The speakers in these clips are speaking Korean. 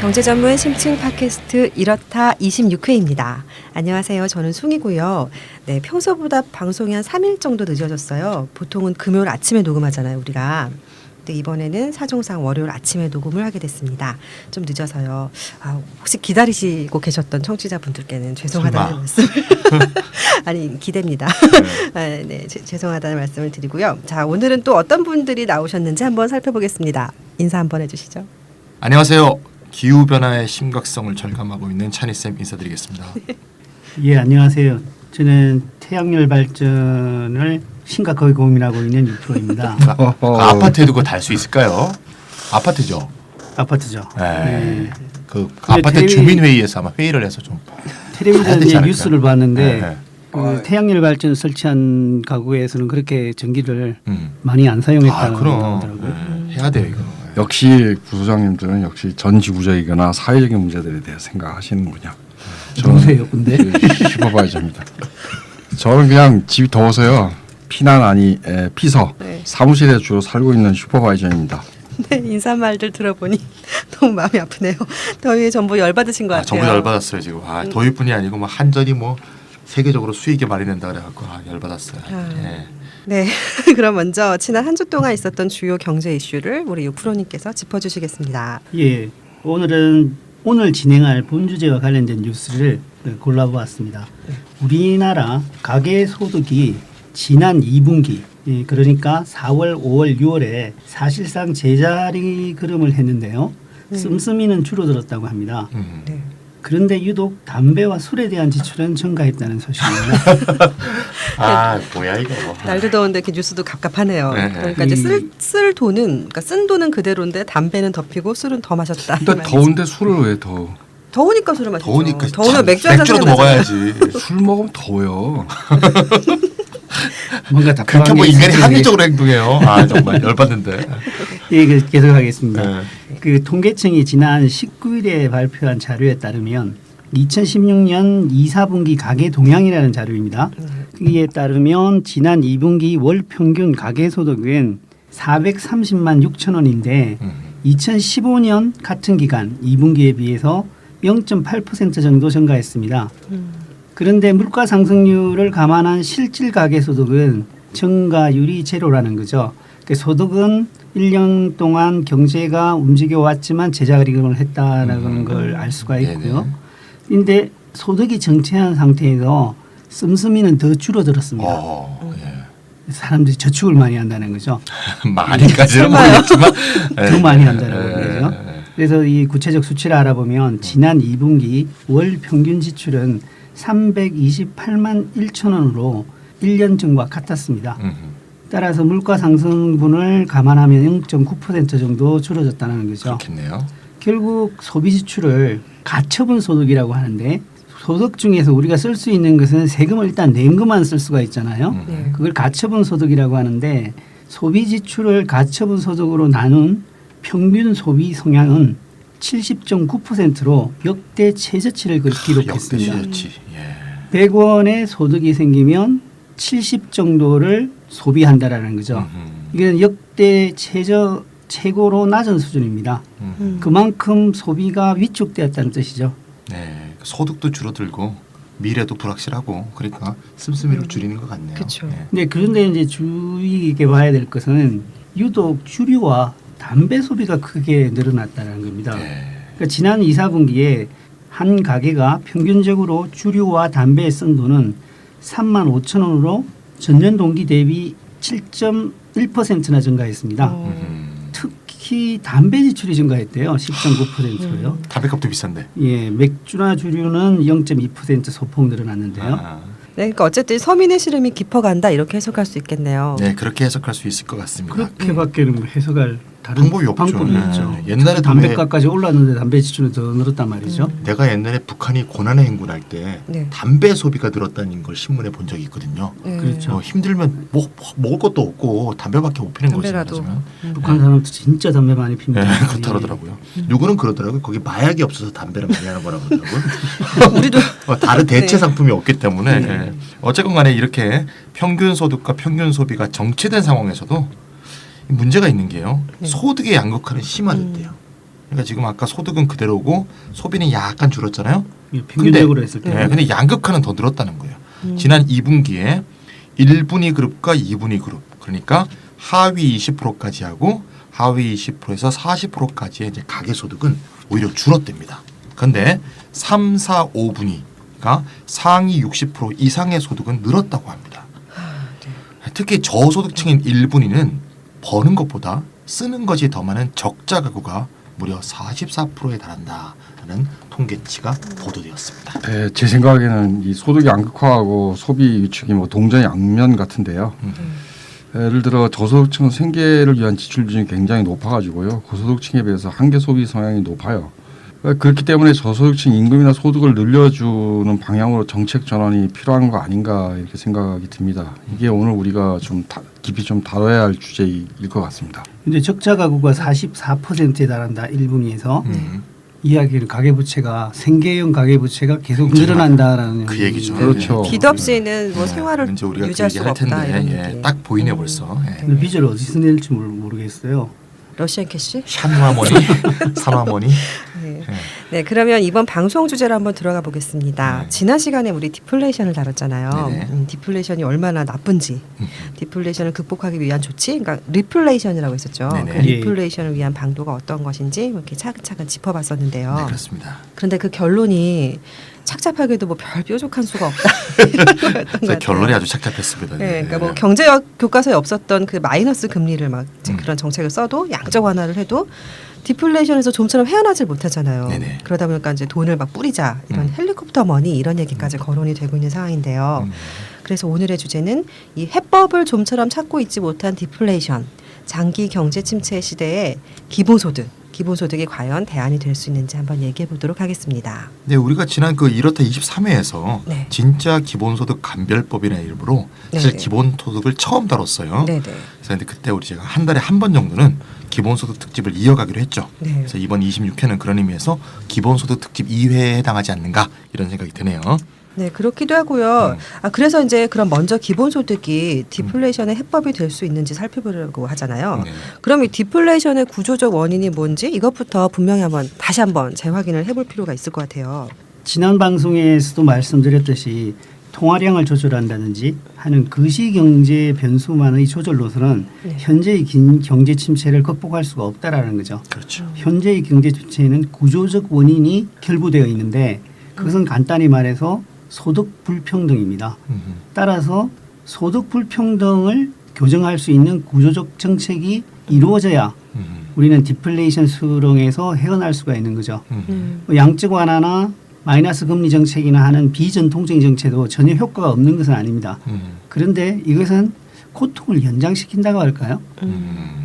경제 전문 심층 팟캐스트 이렇다 26회입니다. 안녕하세요. 저는 숭이고요. 네, 평소보다 방송이 한 3일 정도 늦어졌어요. 보통은 금요일 아침에 녹음하잖아요, 우리가. 근데 이번에는 사정상 월요일 아침에 녹음을 하게 됐습니다. 좀 늦어서요. 혹시 기다리시고 계셨던 청취자분들께는 죄송하다는 말씀을 아니 기대입니다. 네, 죄송하다는 말씀을 드리고요. 자, 오늘은 또 어떤 분들이 나오셨는지 한번 살펴보겠습니다. 인사 한번 해주시죠. 안녕하세요. 기후변화의 심각성을 절감하고 있는 찬희쌤 인사드리겠습니다. 예, 안녕하세요. 저는 태양열 발전을 심각하게 고민하고 있는 유프로입니다. 아파트에도 그거 달 수 있을까요? 아파트죠? 아파트죠. 네. 그 아파트 주민회의에서 아마 회의를 해서 좀 텔레비전에 뉴스를 봤는데 네. 그 태양열 발전 설치한 가구에서는 그렇게 전기를 많이 안 사용했다고 하더라고요. 해야 돼요 이거. 역시 부소장님들은 역시 전 지구적이거나 사회적인 문제들에 대해 생각하시는군요. 누구세요, 근데? 슈퍼바이저입니다. 저는 그냥 집이 더워서요. 피난 아니 피서 네. 사무실에 주로 살고 있는 슈퍼바이저입니다. 네, 인사말들 들어보니 너무 마음이 아프네요. 더위에 전부 열받으신 것 같아요. 전부 열받았어요 지금. 더위뿐이 아니고 뭐 한전이 뭐 세계적으로 수익이 발휘된다 그래갖고 열받았어요. 네. 네, 그럼 먼저 지난 한 주 동안 있었던 주요 경제 이슈를 우리 유프로님께서 짚어주시겠습니다. 예, 오늘 진행할 본 주제와 관련된 뉴스를 골라보았습니다. 우리나라 가계소득이 지난 2분기 그러니까 4월, 5월, 6월에 사실상 제자리 걸음을 했는데요. 씀씀이는 줄어들었다고 합니다. 네. 그런데 유독 담배와 술에 대한 지출은 증가했다는 소식입니다. 뭐야 이거. 날도 더운데 이렇게 뉴스도 갑갑하네요. 네. 그러니까 이제 쓸 돈은, 그러니까 쓴 돈은 그대로인데 담배는 더 피고 술은 더 마셨다. 근데 더운데 술을 왜 더? 더우니까 술을 마시죠. 더우니까 더우면 맥주라도 먹어야지. 술 먹으면 더워요. 뭔가 그렇게 뭐 인간이 합리적으로 행동해요. 정말 열받는데. 예, 계속하겠습니다. 네. 그 통계청이 지난 19일에 발표한 자료에 따르면 2016년 2, 4분기 가계 동향이라는 자료입니다. 이에 따르면 지난 2분기 월 평균 가계 소득은 430만 6천 원인데 2015년 같은 기간 2분기에 비해서 0.8% 정도 증가했습니다. 그런데 물가 상승률을 감안한 실질 가계 소득은 증가율이 제로라는 거죠. 그 소득은 1년 동안 경제가 움직여 왔지만 제자리금을 했다는 걸 알 수가 있고요. 그런데 소득이 정체한 상태에서 씀씀이는 더 줄어들었습니다. 사람들이 저축을 많이 한다는 거죠. 많이까지는 모르겠지만 더 많이 한다는 거죠. 그래서 이 구체적 수치를 알아보면 지난 2분기 월 평균 지출은 328만 1천 원으로 1년 전과 같았습니다. 따라서 물가 상승분을 감안하면 0.9% 정도 줄어졌다는 거죠. 그렇겠네요. 결국 소비 지출을 가처분 소득이라고 하는데 소득 중에서 우리가 쓸 수 있는 것은 세금을 일단 낸 것만 쓸 수가 있잖아요. 그걸 가처분 소득이라고 하는데 소비 지출을 가처분 소득으로 나눈 평균 소비 성향은 70.9%로 역대 최저치를 기록했습니다. 역대 최저치. 100원의 소득이 생기면 70 정도를 소비한다라는 거죠. 이게 역대 최고로 낮은 수준입니다. 그만큼 소비가 위축되었다는 뜻이죠. 네, 소득도 줄어들고 미래도 불확실하고 그러니까 씀씀이를 줄이는 것 같네요. 그렇죠. 네, 그런데 이제 주의 깊게 봐야 될 것은 유독 주류와 담배 소비가 크게 늘어났다는 겁니다. 그러니까 지난 2, 4분기에 한 가게가 평균적으로 주류와 담배에 쓴 돈은 3만 5천 원으로 전년 동기 대비 7.1%나 증가했습니다. 특히 담배 지출이 증가했대요. 10.9%로요. 담배값도 비싼데. 예, 맥주나 주류는 0.2% 소폭 늘어났는데요. 네, 그러니까 어쨌든 서민의 시름이 깊어간다 이렇게 해석할 수 있겠네요. 네, 그렇게 해석할 수 있을 것 같습니다. 그렇게밖에는 해석할 다른 방법이 없죠. 방법이 있죠. 옛날에 담배값까지 올랐는데 담배 지출은 더 늘었단 말이죠. 내가 옛날에 북한이 고난의 행군할 때 담배 소비가 늘었다는 걸 신문에 본 적이 있거든요. 그렇죠. 힘들면 먹을 것도 없고 담배밖에 못 피는 거지. 북한 사람들 진짜 담배 많이 핍니다. 그렇더라고요. 누구는 그러더라고요. 거기 마약이 없어서 담배를 많이 하는 거라고 그러더라고요. 우리도 다른 대체 상품이 없기 때문에 어쨌건 간에 이렇게 평균 소득과 평균 소비가 정체된 상황에서도 문제가 있는 게요. 소득의 양극화는 심화됐대요. 그러니까 지금 아까 소득은 그대로고 소비는 약간 줄었잖아요. 평균적으로 했을 때. 네, 근데 양극화는 더 늘었다는 거예요. 지난 2분기에 1분위 그룹과 2분위 그룹, 그러니까 하위 20%까지 하고 하위 20%에서 40%까지의 이제 가계소득은 오히려 줄었답니다. 그런데 3, 4, 5분위가 상위 60% 이상의 소득은 늘었다고 합니다. 특히 저소득층인 1분위는 버는 것보다 쓰는 것이 더 많은 적자 가구가 무려 44%에 달한다는 통계치가 보도되었습니다. 네, 제 생각에는 이 소득이 양극화하고 소비 위축이 뭐 동전의 양면 같은데요. 예를 들어 저소득층은 생계를 위한 지출 비중이 굉장히 높아가지고요. 고소득층에 비해서 한계 소비 성향이 높아요. 그렇기 때문에 저소득층 임금이나 소득을 늘려주는 방향으로 정책 전환이 필요한 거 아닌가 이렇게 생각이 듭니다. 이게 오늘 우리가 좀 깊이 좀 다뤄야 할 주제일 것 같습니다. 근데 적자 가구가 44%에 달한다. 1분위에서 이야기는 가계부채가 생계형 가계부채가 계속 늘어난다라는 그 얘기죠. 그렇죠. 빚 없이는 뭐 생활을 이제 우리가 유지할 그 얘기 수가 할 텐데 없다 이런 얘기. 딱 보이네 벌써. 근데 빚을 어디서 낼지 모르겠어요. 러시안 캐시? 샨화머니, 산화머니. 네. 네, 그러면 이번 방송 주제로 한번 들어가 보겠습니다. 네. 지난 시간에 우리 디플레이션을 다뤘잖아요. 네네. 디플레이션이 얼마나 나쁜지, 디플레이션을 극복하기 위한 조치, 그러니까 리플레이션이라고 했었죠. 네네. 그 리플레이션을 위한 방도가 어떤 것인지 이렇게 차근차근 짚어봤었는데요. 네, 그렇습니다. 그런데 그 결론이 착잡하게도 뭐 별 뾰족한 수가 없다. 이런 거였던 것 그래서 같아요. 결론이 아주 착잡했습니다. 네, 그러니까 뭐 경제학 교과서에 없었던 그 마이너스 금리를 막 이제 그런 정책을 써도 양적 완화를 해도 디플레이션에서 좀처럼 헤어나질 못하잖아요. 네네. 그러다 보니까 이제 돈을 막 뿌리자 이런 헬리콥터 머니 이런 얘기까지 거론이 되고 있는 상황인데요. 그래서 오늘의 주제는 이 해법을 좀처럼 찾고 있지 못한 디플레이션, 장기 경제 침체 시대의 기본소득이 과연 대안이 될 수 있는지 한번 얘기해 보도록 하겠습니다. 네, 우리가 지난 그 이렇다 23회에서 네. 진짜 기본소득 감별법이라는 이름으로 사실 네네. 기본소득을 처음 다뤘어요. 네네. 그래서 근데 그때 우리 제가 한 달에 한 번 정도는 기본소득 특집을 이어가기로 했죠. 네. 그래서 이번 26회는 그런 의미에서 기본소득 특집 2회에 해당하지 않는가 이런 생각이 드네요. 네, 그렇기도 하고요. 그래서 이제 그럼 먼저 기본소득이 디플레이션의 해법이 될 수 있는지 살펴보려고 하잖아요. 네. 그럼 이 디플레이션의 구조적 원인이 뭔지 이것부터 분명히 다시 한번 재확인을 해볼 필요가 있을 것 같아요. 지난 방송에서도 말씀드렸듯이 통화량을 조절한다든지 하는 거시경제 변수만의 조절로서는 네. 현재의 경제 침체를 극복할 수가 없다라는 거죠. 그렇죠. 현재의 경제 침체에는 구조적 원인이 결부되어 있는데 그것은 간단히 말해서 소득 불평등입니다. 따라서 소득 불평등을 교정할 수 있는 구조적 정책이 이루어져야 우리는 디플레이션 수렁에서 헤어날 수가 있는 거죠. 뭐 양적 완화나 마이너스 금리 정책이나 하는 비전통적인 정책도 전혀 효과가 없는 것은 아닙니다. 그런데 이것은 고통을 연장시킨다고 할까요?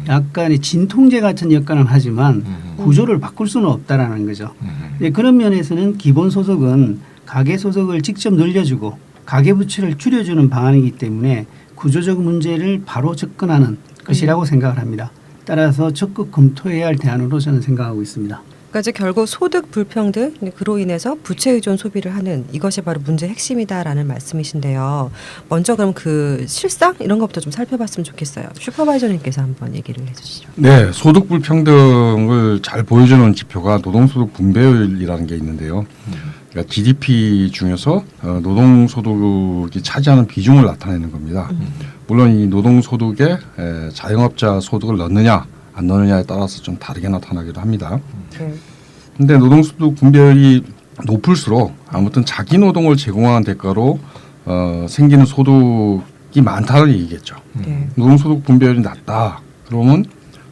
약간의 진통제 같은 역할은 하지만 구조를 바꿀 수는 없다라는 거죠. 네, 그런 면에서는 기본소득은 가계소득을 직접 늘려주고 가계부채를 줄여주는 방안이기 때문에 구조적 문제를 바로 접근하는 것이라고 생각을 합니다. 따라서 적극 검토해야 할 대안으로 저는 생각하고 있습니다. 그러니까 이제 결국 소득 불평등 그로 인해서 부채 의존 소비를 하는 이것이 바로 문제의 핵심이다라는 말씀이신데요. 먼저 그럼 그 실상 이런 것부터 좀 살펴봤으면 좋겠어요. 슈퍼바이저님께서 한번 얘기를 해주시죠. 네, 소득 불평등을 잘 보여주는 지표가 노동소득 분배율이라는 게 있는데요. 그러니까 GDP 중에서 노동소득이 차지하는 비중을 나타내는 겁니다. 물론 이 노동소득에 자영업자 소득을 넣느냐 안 넣느냐에 따라서 좀 다르게 나타나기도 합니다. 근데 노동소득 분배율이 높을수록 아무튼 자기 노동을 제공하는 대가로 생기는 소득이 많다는 얘기겠죠. 네. 노동소득 분배율이 낮다. 그러면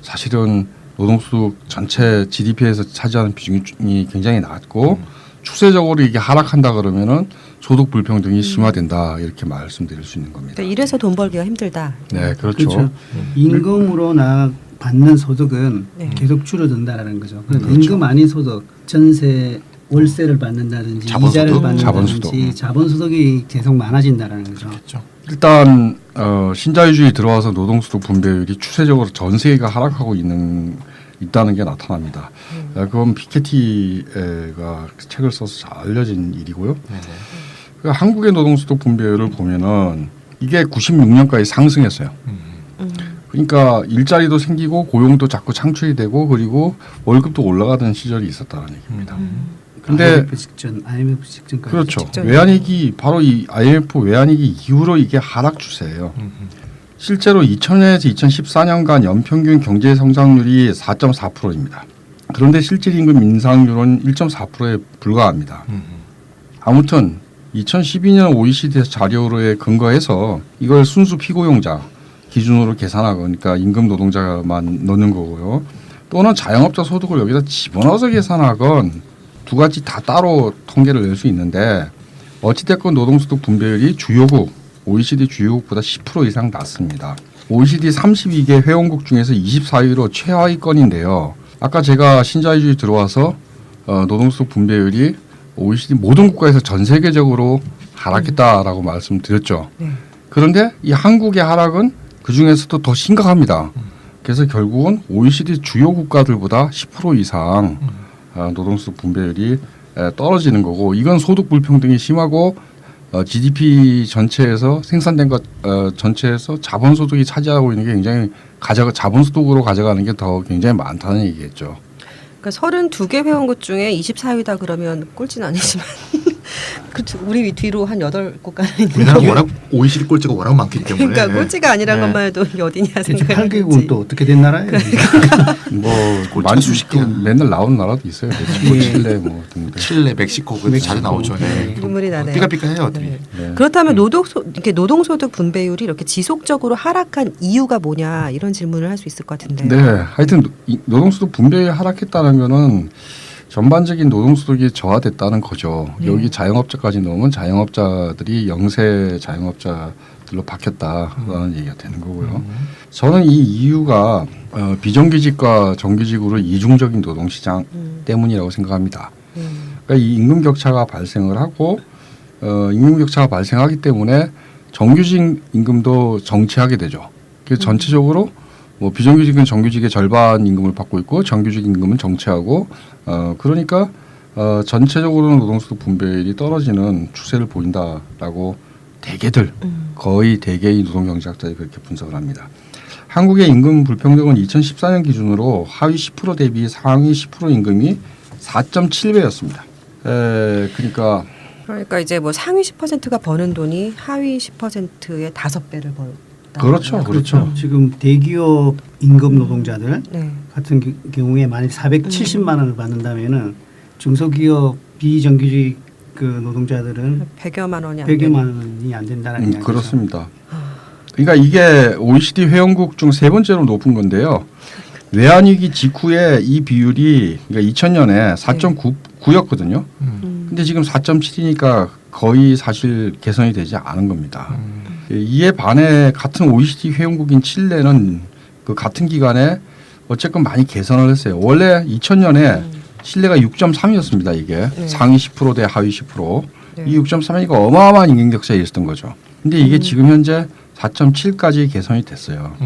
사실은 노동소득 전체 GDP에서 차지하는 비중이 굉장히 낮고 추세적으로 이게 하락한다 그러면은 소득 불평등이 심화된다 이렇게 말씀드릴 수 있는 겁니다. 그러니까 이래서 돈 벌기가 힘들다. 네, 그렇죠. 임금으로 받는 소득은 네. 계속 줄어든다라는 거죠. 그래서 그렇죠. 임금 아닌 소득, 전세, 월세를 받는다든지 자본소득? 이자를 받는다든지 자본소득. 자본소득이 계속 많아진다라는 거죠. 그렇죠. 일단 신자유주의 들어와서 노동소득 분배율이 추세적으로 전 세계가 하락하고 있다는 게 나타납니다. 그건 피케티가 책을 써서 잘 알려진 일이고요. 그러니까 한국의 노동소득 분배율을 보면은 이게 96년까지 상승했어요. 그러니까 일자리도 생기고 고용도 자꾸 창출이 되고 그리고 월급도 올라가던 시절이 있었다는 얘기입니다. 근데 IMF 직전까지. 그렇죠. 직전이요. 외환위기 바로 이 IMF 외환위기 이후로 이게 하락 추세예요. 실제로 2000년에서 2014년간 연평균 경제 성장률이 4.4%입니다. 그런데 실질 임금 인상률은 1.4%에 불과합니다. 아무튼 2012년 OECD 자료에 근거해서 이걸 순수 피고용자 기준으로 계산하고 그러니까 임금 노동자만 넣는 거고요. 또는 자영업자 소득을 여기다 집어넣어서 계산하건 두 가지 다 따로 통계를 낼 수 있는데 어찌됐건 노동소득 분배율이 주요국 OECD 주요국보다 10% 이상 낮습니다. OECD 32개 회원국 중에서 24위로 최하위권인데요. 아까 제가 신자유주의 들어와서 노동소득 분배율이 OECD 모든 국가에서 전 세계적으로 하락했다라고 말씀드렸죠. 그런데 이 한국의 하락은 그 중에서도 더 심각합니다. 그래서 결국은 OECD 주요 국가들보다 10% 이상 노동소득 분배율이 떨어지는 거고 이건 소득 불평등이 심하고 GDP 전체에서 생산된 것 전체에서 자본소득이 차지하고 있는 게 굉장히 자본소득으로 가져가는 게 더 굉장히 많다는 얘기겠죠. 그러니까 32개 회원국 중에 24위다 그러면 꼴찌는 아니지만 그렇죠. 우리 뒤로 한 8국가는 있는 우리나라 거예요. 워낙 OECD 꼴찌가 워낙 많기 때문에. 그러니까 꼴찌가 아니란 네. 것만 해도 어디냐 대체 생각이 8개국은 또 어떻게 된 나라예요? 뭐 꼴찌가 많이 수십 또 개야. 맨날 나오는 나라도 있어요. 멕시코, 예. 칠레 뭐 등등. 칠레, 멕시코 그 자주 나오죠. 네. 눈물이 나네요. 삐까삐까해요. 어떻게. 네. 네. 그렇다면 이렇게 노동소득 분배율이 이렇게 지속적으로 하락한 이유가 뭐냐 이런 질문을 할 수 있을 것 같은데요. 네, 하여튼 이 노동소득 분배율이 하락했다는 거는 전반적인 노동소득이 저하됐다는 거죠. 여기 자영업자까지 넣으면 자영업자들이 영세 자영업자들로 바뀌었다라는 얘기가 되는 거고요. 저는 이 이유가 비정규직과 정규직으로 이중적인 노동시장 때문이라고 생각합니다. 그러니까 이 임금 격차가 발생을 하고 임금 격차가 발생하기 때문에 정규직 임금도 정체하게 되죠. 그래서 전체적으로 뭐 비정규직은 정규직의 절반 임금을 받고 있고 정규직 임금은 정체하고 그러니까 전체적으로는 노동소득 분배율이 떨어지는 추세를 보인다라고 대개들 거의 대개의 노동경제학자들이 그렇게 분석을 합니다. 한국의 임금 불평등은 2014년 기준으로 하위 10% 대비 상위 10% 임금이 4.7배였습니다. 그러니까 이제 뭐 상위 10%가 버는 돈이 하위 10%의 5배를 벌다. 그렇죠, 그렇죠. 지금 대기업 임금 노동자들 네. 같은 경우에 만약 470만 원을 받는다면은 중소기업 비정규직 그 노동자들은 100여만 원이 안 100여만 원이 안 된다는 이야기죠. 그렇습니다. 그러니까 이게 OECD 회원국 중 세 번째로 높은 건데요. 외환위기 직후에 이 비율이 그러니까 2000년에 4.9였거든요. 근데 지금 4.7이니까 거의 사실 개선이 되지 않은 겁니다. 이에 반해 같은 OECD 회원국인 칠레는 그 같은 기간에 어쨌건 많이 개선을 했어요. 원래 2000년에 칠레가 6.3이었습니다. 이게 네. 상위 10% 대 하위 10%. 네. 이 6.3이니까 어마어마한 임금 격차에 있었던 거죠. 근데 이게 지금 현재 4.7까지 개선이 됐어요.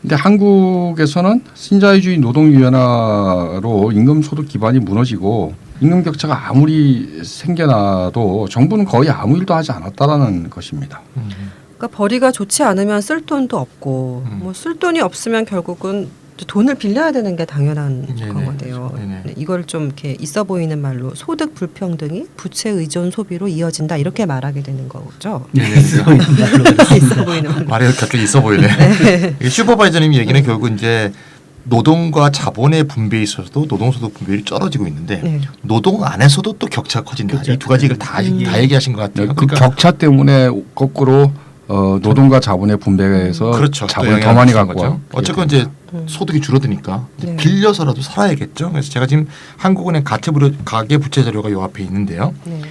근데 한국에서는 신자유주의 노동위원화로 임금 소득 기반이 무너지고 임금 격차가 아무리 생겨나도 정부는 거의 아무 일도 하지 않았다라는 것입니다. 그러니까 벌이가 좋지 않으면 쓸 돈도 없고 뭐 쓸 돈이 없으면 결국은 돈을 빌려야 되는 게 당연한 네네. 건데요. 네네. 네, 이걸 좀 이렇게 있어 보이는 말로 소득 불평등이 부채 의존 소비로 이어진다 이렇게 말하게 되는 거죠. 네네. 있어 보이는 말로. 말이 갑자기 있어 보이네. 이게 슈퍼바이저님 얘기는 결국 이제 노동과 자본의 분배에 있어서도 노동소득 분배율이 떨어지고 있는데 네. 노동 안에서도 또 격차가 커진다. 이 두 가지를 다 얘기하신 것 같아요. 그 격차 때문에 거꾸로 노동과 자본의 분배에서 그렇죠. 자본을 더 많이 갖고 와. 어쨌건 이제 소득이 줄어드니까 네. 빌려서라도 살아야겠죠. 그래서 제가 지금 한국은행 가계부채 자료가 요 앞에 있는데요. 네.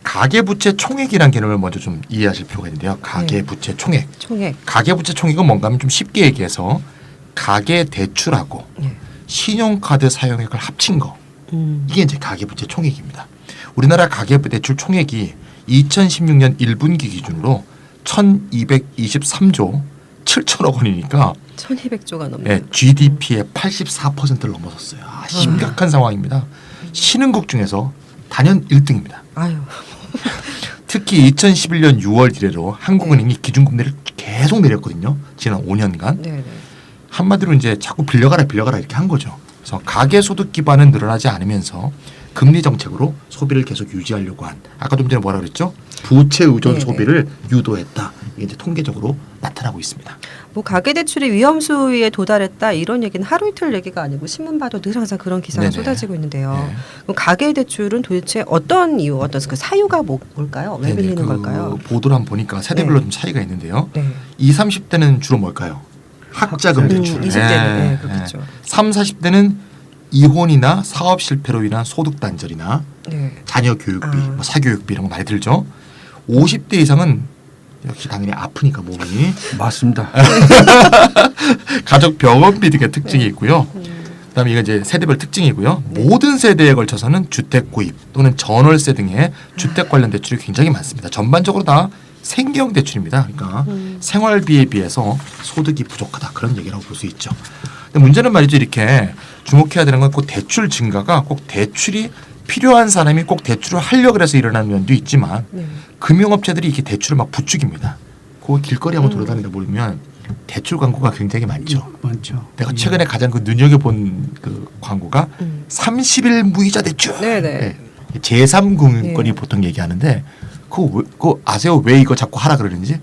가계부채 총액이라는 개념을 먼저 좀 이해하실 필요가 있는데요. 가계부채 총액. 총액. 가계부채 총액은 뭔가 하면 좀 쉽게 얘기해서 가계 대출하고 네. 신용카드 사용액을 합친 거. 이게 이제 가계부채 총액입니다. 우리나라 가계부대출 총액이 2016년 1분기 기준으로 1,223조 7천억 원이니까 1,200조가 넘는. 네, GDP의 84%를 넘어섰어요. 심각한 상황입니다. 신흥국 중에서 단연 1등입니다. 아유. 특히 2011년 6월 이래로 한국은행이 기준금리를 계속 내렸거든요. 지난 5년간. 네, 네. 한마디로 이제 자꾸 빌려가라 이렇게 한 거죠. 그래서 가계 소득 기반은 늘어나지 않으면서 금리 정책으로 소비를 계속 유지하려고 한 아까 좀 전에 뭐라 그랬죠? 부채 의존 네네. 소비를 유도했다. 이게 이제 통계적으로 나타나고 있습니다. 뭐 가계대출이 위험 수위에 도달했다 이런 얘기는 하루 이틀 얘기가 아니고 신문 봐도 늘 항상 그런 기사가 네네. 쏟아지고 있는데요. 네. 그럼 가계대출은 도대체 어떤 이유, 어떤 그 사유가 뭘까요? 왜 네네. 빌리는 그 걸까요? 보도를 한번 보니까 세대별로 네. 좀 차이가 있는데요. 네. 20, 30대는 주로 뭘까요? 학자금 학자금. 대출. 20대는 네, 그렇겠죠. 3, 40대는 이혼이나 사업 실패로 인한 소득 단절이나 네. 자녀 교육비, 아. 뭐 사교육비 이런 거 많이 들죠. 50대 이상은 역시 당연히 아프니까 몸이 맞습니다. 가족 병원비 등의 특징이 있고요. 그다음에 이게 이제 세대별 특징이고요. 네. 모든 세대에 걸쳐서는 주택 구입 또는 전월세 등의 주택 관련 대출이 굉장히 많습니다. 전반적으로 다 생계형 대출입니다. 그러니까 생활비에 비해서 소득이 부족하다 그런 얘기라고 볼 수 있죠. 근데 문제는 말이죠. 이렇게 주목해야 되는 건 꼭 대출 증가가 꼭 대출이 필요한 사람이 꼭 대출을 하려고 해서 일어나는 면도 있지만 네. 금융업체들이 이렇게 대출을 막 부추깁니다. 그 길거리 한번 돌아다니다 보면 대출 광고가 굉장히 많죠. 많죠. 내가 최근에 가장 그 눈여겨본 그 광고가 30일 무이자 대출. 네네. 제3금융권이 네. 보통 얘기하는데 그거 아세요? 왜 이거 자꾸 하라 그러는지?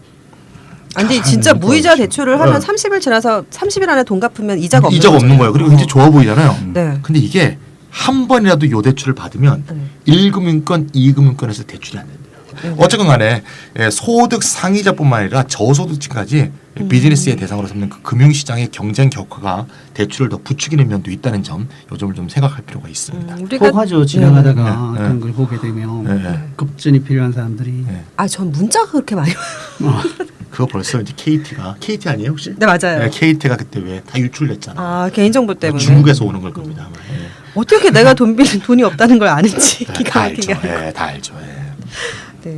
아니 근데 진짜 그러니까 무이자 대출을 하면 네. 30일 지나서 30일 안에 돈 갚으면 이자가 없는 이자가 없는 거예요. 그리고 굉장히 좋아 보이잖아요. 네. 근데 이게 한 번이라도 요 대출을 받으면 네. 1금융권, 2금융권에서 대출이 안 된대요. 어쨌건 간에 소득 상위자뿐만 아니라 저소득층까지 비즈니스의 대상으로 삼는 그 금융시장의 경쟁 격화가 대출을 더 부추기는 면도 있다는 점, 요 점을 좀 생각할 필요가 있습니다. 우리가 혹하죠. 지나가다가 네. 그런 걸 보게 되면 네. 급전이 필요한 사람들이 네. 전 문자가 그렇게 많이 와요. 그거 벌써 이제 KT 아니에요 혹시? 네 맞아요. KT가 그때 왜 다 유출됐잖아. 아 개인정보 때문에 중국에서 오는 걸 겁니다. 아마. 예. 어떻게 내가 돈 빌린 돈이 없다는 걸 아는지 다 기가 알죠. 막히게. 예, 다 알죠. 예. 네.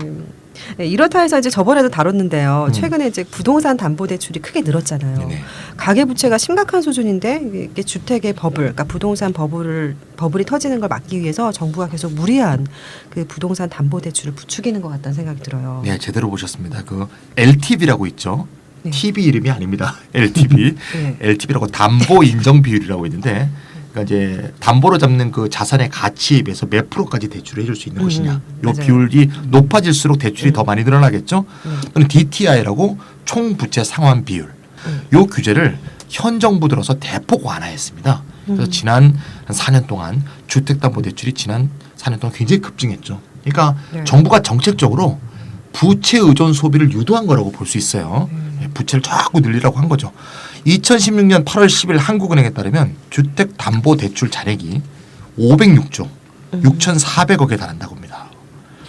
네, 이렇다 해서 이제 저번에도 다뤘는데요. 최근에 이제 부동산 담보 대출이 크게 늘었잖아요. 네네. 가계 부채가 심각한 수준인데 이게 주택의 버블, 그러니까 부동산 버블이 터지는 걸 막기 위해서 정부가 계속 무리한 그 부동산 담보 대출을 부추기는 것 같다는 생각이 들어요. 네, 제대로 보셨습니다. 그 LTV라고 있죠. 네. TV 이름이 아닙니다. LTV. 네. LTV라고 담보 인정 비율이라고 있는데, 그러니까 이제 담보로 잡는 그 자산의 가치에 비해서 몇 프로까지 대출을 해줄 수 있는 것이냐. 요 맞아요. 비율이 높아질수록 대출이 더 많이 늘어나겠죠. 또는 DTI라고 총 부채 상환 비율. 요 규제를 현 정부 들어서 대폭 완화했습니다. 그래서 지난 한 4년 동안 주택담보대출이 지난 4년 동안 굉장히 급증했죠. 그러니까 네. 정부가 정책적으로 부채 의존 소비를 유도한 거라고 볼 수 있어요. 부채를 자꾸 늘리라고 한 거죠. 2016년 8월 10일 한국은행에 따르면 주택담보대출 잔액이 506조 6,400억에 달한다고 합니다.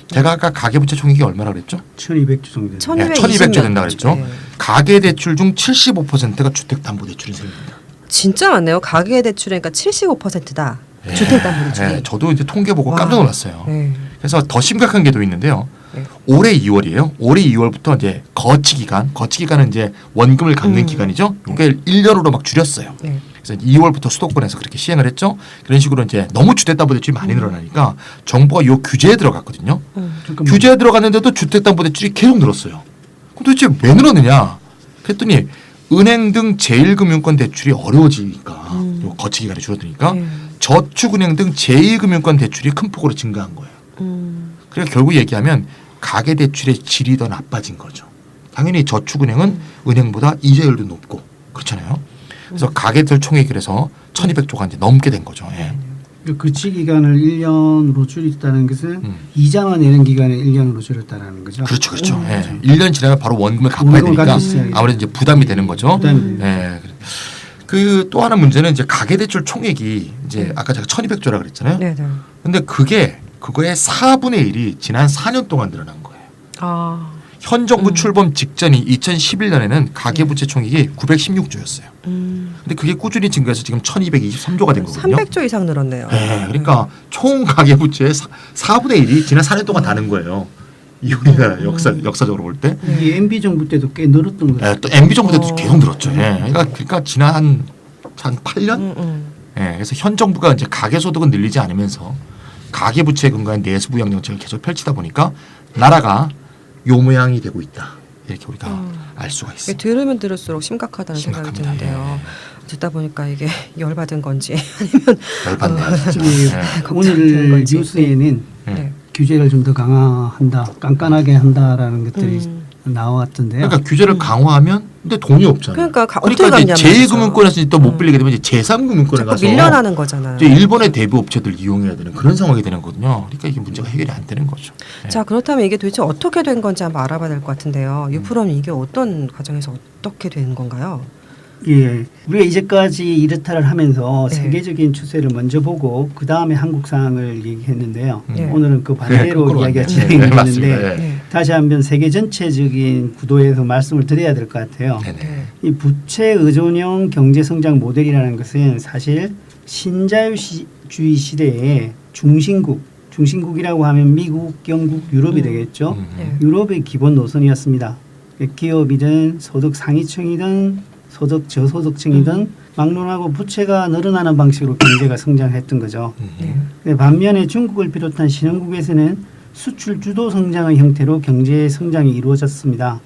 제가 아까 가계부채 총액이 얼마나 그랬죠? 1,200조 정도 됩니다. 1,200조 된다 그랬죠. 네. 가계대출 중 75%가 주택담보대출인 셈입니다. 진짜 많네요. 가계 대출이 그러니까 75%다. 예. 주택담보대출이. 예, 저도 이제 통계 보고 와. 깜짝 놀랐어요. 네. 그래서 더 심각한 게 더 있는데요. 네. 올해 2월이에요. 올해 2월부터 이제 거치 기간은 이제 원금을 갚는 기간이죠. 이게 1년으로 막 줄였어요. 네. 그래서 2월부터 수도권에서 그렇게 시행을 했죠. 그런 식으로 이제 너무 주택담보대출이 많이 늘어나니까 정부가 요 규제에 들어갔거든요. 잠깐만. 규제에 들어갔는데도 주택담보대출이 계속 늘었어요. 그럼 도대체 왜 늘었느냐? 그랬더니 은행 등 제1금융권 대출이 어려워지니까 요 거치 기간이 줄어드니까 네. 저축은행 등 제2금융권 대출이 큰 폭으로 증가한 거예요. 그러니까 결국 얘기하면 가계대출의 질이 더 나빠진 거죠. 당연히 저축은행은 은행보다 이자율도 높고 그렇잖아요. 그래서 가계대출 총액이 그래서 1,200조가 이제 넘게 된 거죠. 예. 그 치 기간을 1년으로 줄였다는 것은 이자만 내는 기간을 1년으로 줄였다는 거죠. 그렇죠, 그렇죠. 예. 1년 지나면 바로 원금을 갚아야 원금을 되니까 갚을 수 있어요. 아무래도 이제 부담이 되는 거죠. 부담이 돼요. 예. 그 또 하나 문제는 이제 가계대출 총액이 이제 아까 제가 1,200조라 그랬잖아요. 네, 네. 근데 그거의 4분의 1이 지난 4년 동안 늘어난 거예요. 아. 현 정부 출범 직전이 2011년에는 가계부채 총액이 916조였어요. 근데 그게 꾸준히 증가해서 지금 1,223조가 된 거거든요. 300조 이상 늘었네요. 네, 그러니까 총 가계부채의 4분의 1이 지난 4년 동안 다는 거예요. 이 우리나라 역사적으로 볼 때. 이게 MB 정부 때도 꽤 늘었던 거죠. 예, 또 MB 정부 때도 계속 늘었죠. 예. 그러니까 지난 한 8년? 예, 그래서 현 정부가 이제 가계소득은 늘리지 않으면서 가계부채에 근거한 내수부양 정책을 계속 펼치다 보니까 나라가 요 모양이 되고 있다. 이렇게 우리가 알 수가 이게 있습니다. 들으면 들을수록 심각하다는 생각이 심각합니다. 드는데요. 듣다 보니까 이게 열받은 건지 열받네요. 진짜. 이 네. 걱정되는 오늘 건지. 뉴스에는 네. 규제를 좀 더 강화한다, 깐깐하게 한다라는 것들이 나왔던데요. 그러니까 규제를 강화하면 근데 돈이 없잖아요. 그러니까 어떻게 그러니까 이제 갚냐 제2금융권에서 또 못 빌리게 되면 이제 제3금융권에 자꾸 가서 밀려나는 거잖아요. 이제 일본의 대부 업체들 이용해야 되는 그런 상황이 되는 거거든요. 그러니까 이게 문제가 해결이 안 되는 거죠. 네. 자, 그렇다면 이게 도대체 어떻게 된 건지 한번 알아봐야 될 것 같은데요. 유프로는 이게 어떤 과정에서 어떻게 된 건가요? 예, 우리가 이제까지 이렇다를 하면서 네. 세계적인 추세를 먼저 보고 그 다음에 한국 상황을 얘기했는데요. 네. 오늘은 그 반대로 거꾸로 이야기가 왔네. 진행이 네, 맞습니다. 되는데 네. 네. 다시 한번 세계 전체적인 구도에서 말씀을 드려야 될 것 같아요. 네네. 네. 이 부채 의존형 경제 성장 모델이라는 것은 사실 신자유주의 시대에 중심국이라고 하면 미국, 영국, 유럽이 되겠죠. 네. 유럽의 기본 노선이었습니다. 기업이든 소득 상위층이든 소득 저소득층이든 막론하고 부채가 늘어나는 방식으로 경제가 성장했던 거죠. 네. 근데 반면에 중국을 비롯한 신흥국에서는 수출 주도 성장의 형태로 경제 성장이 이루어졌습니다.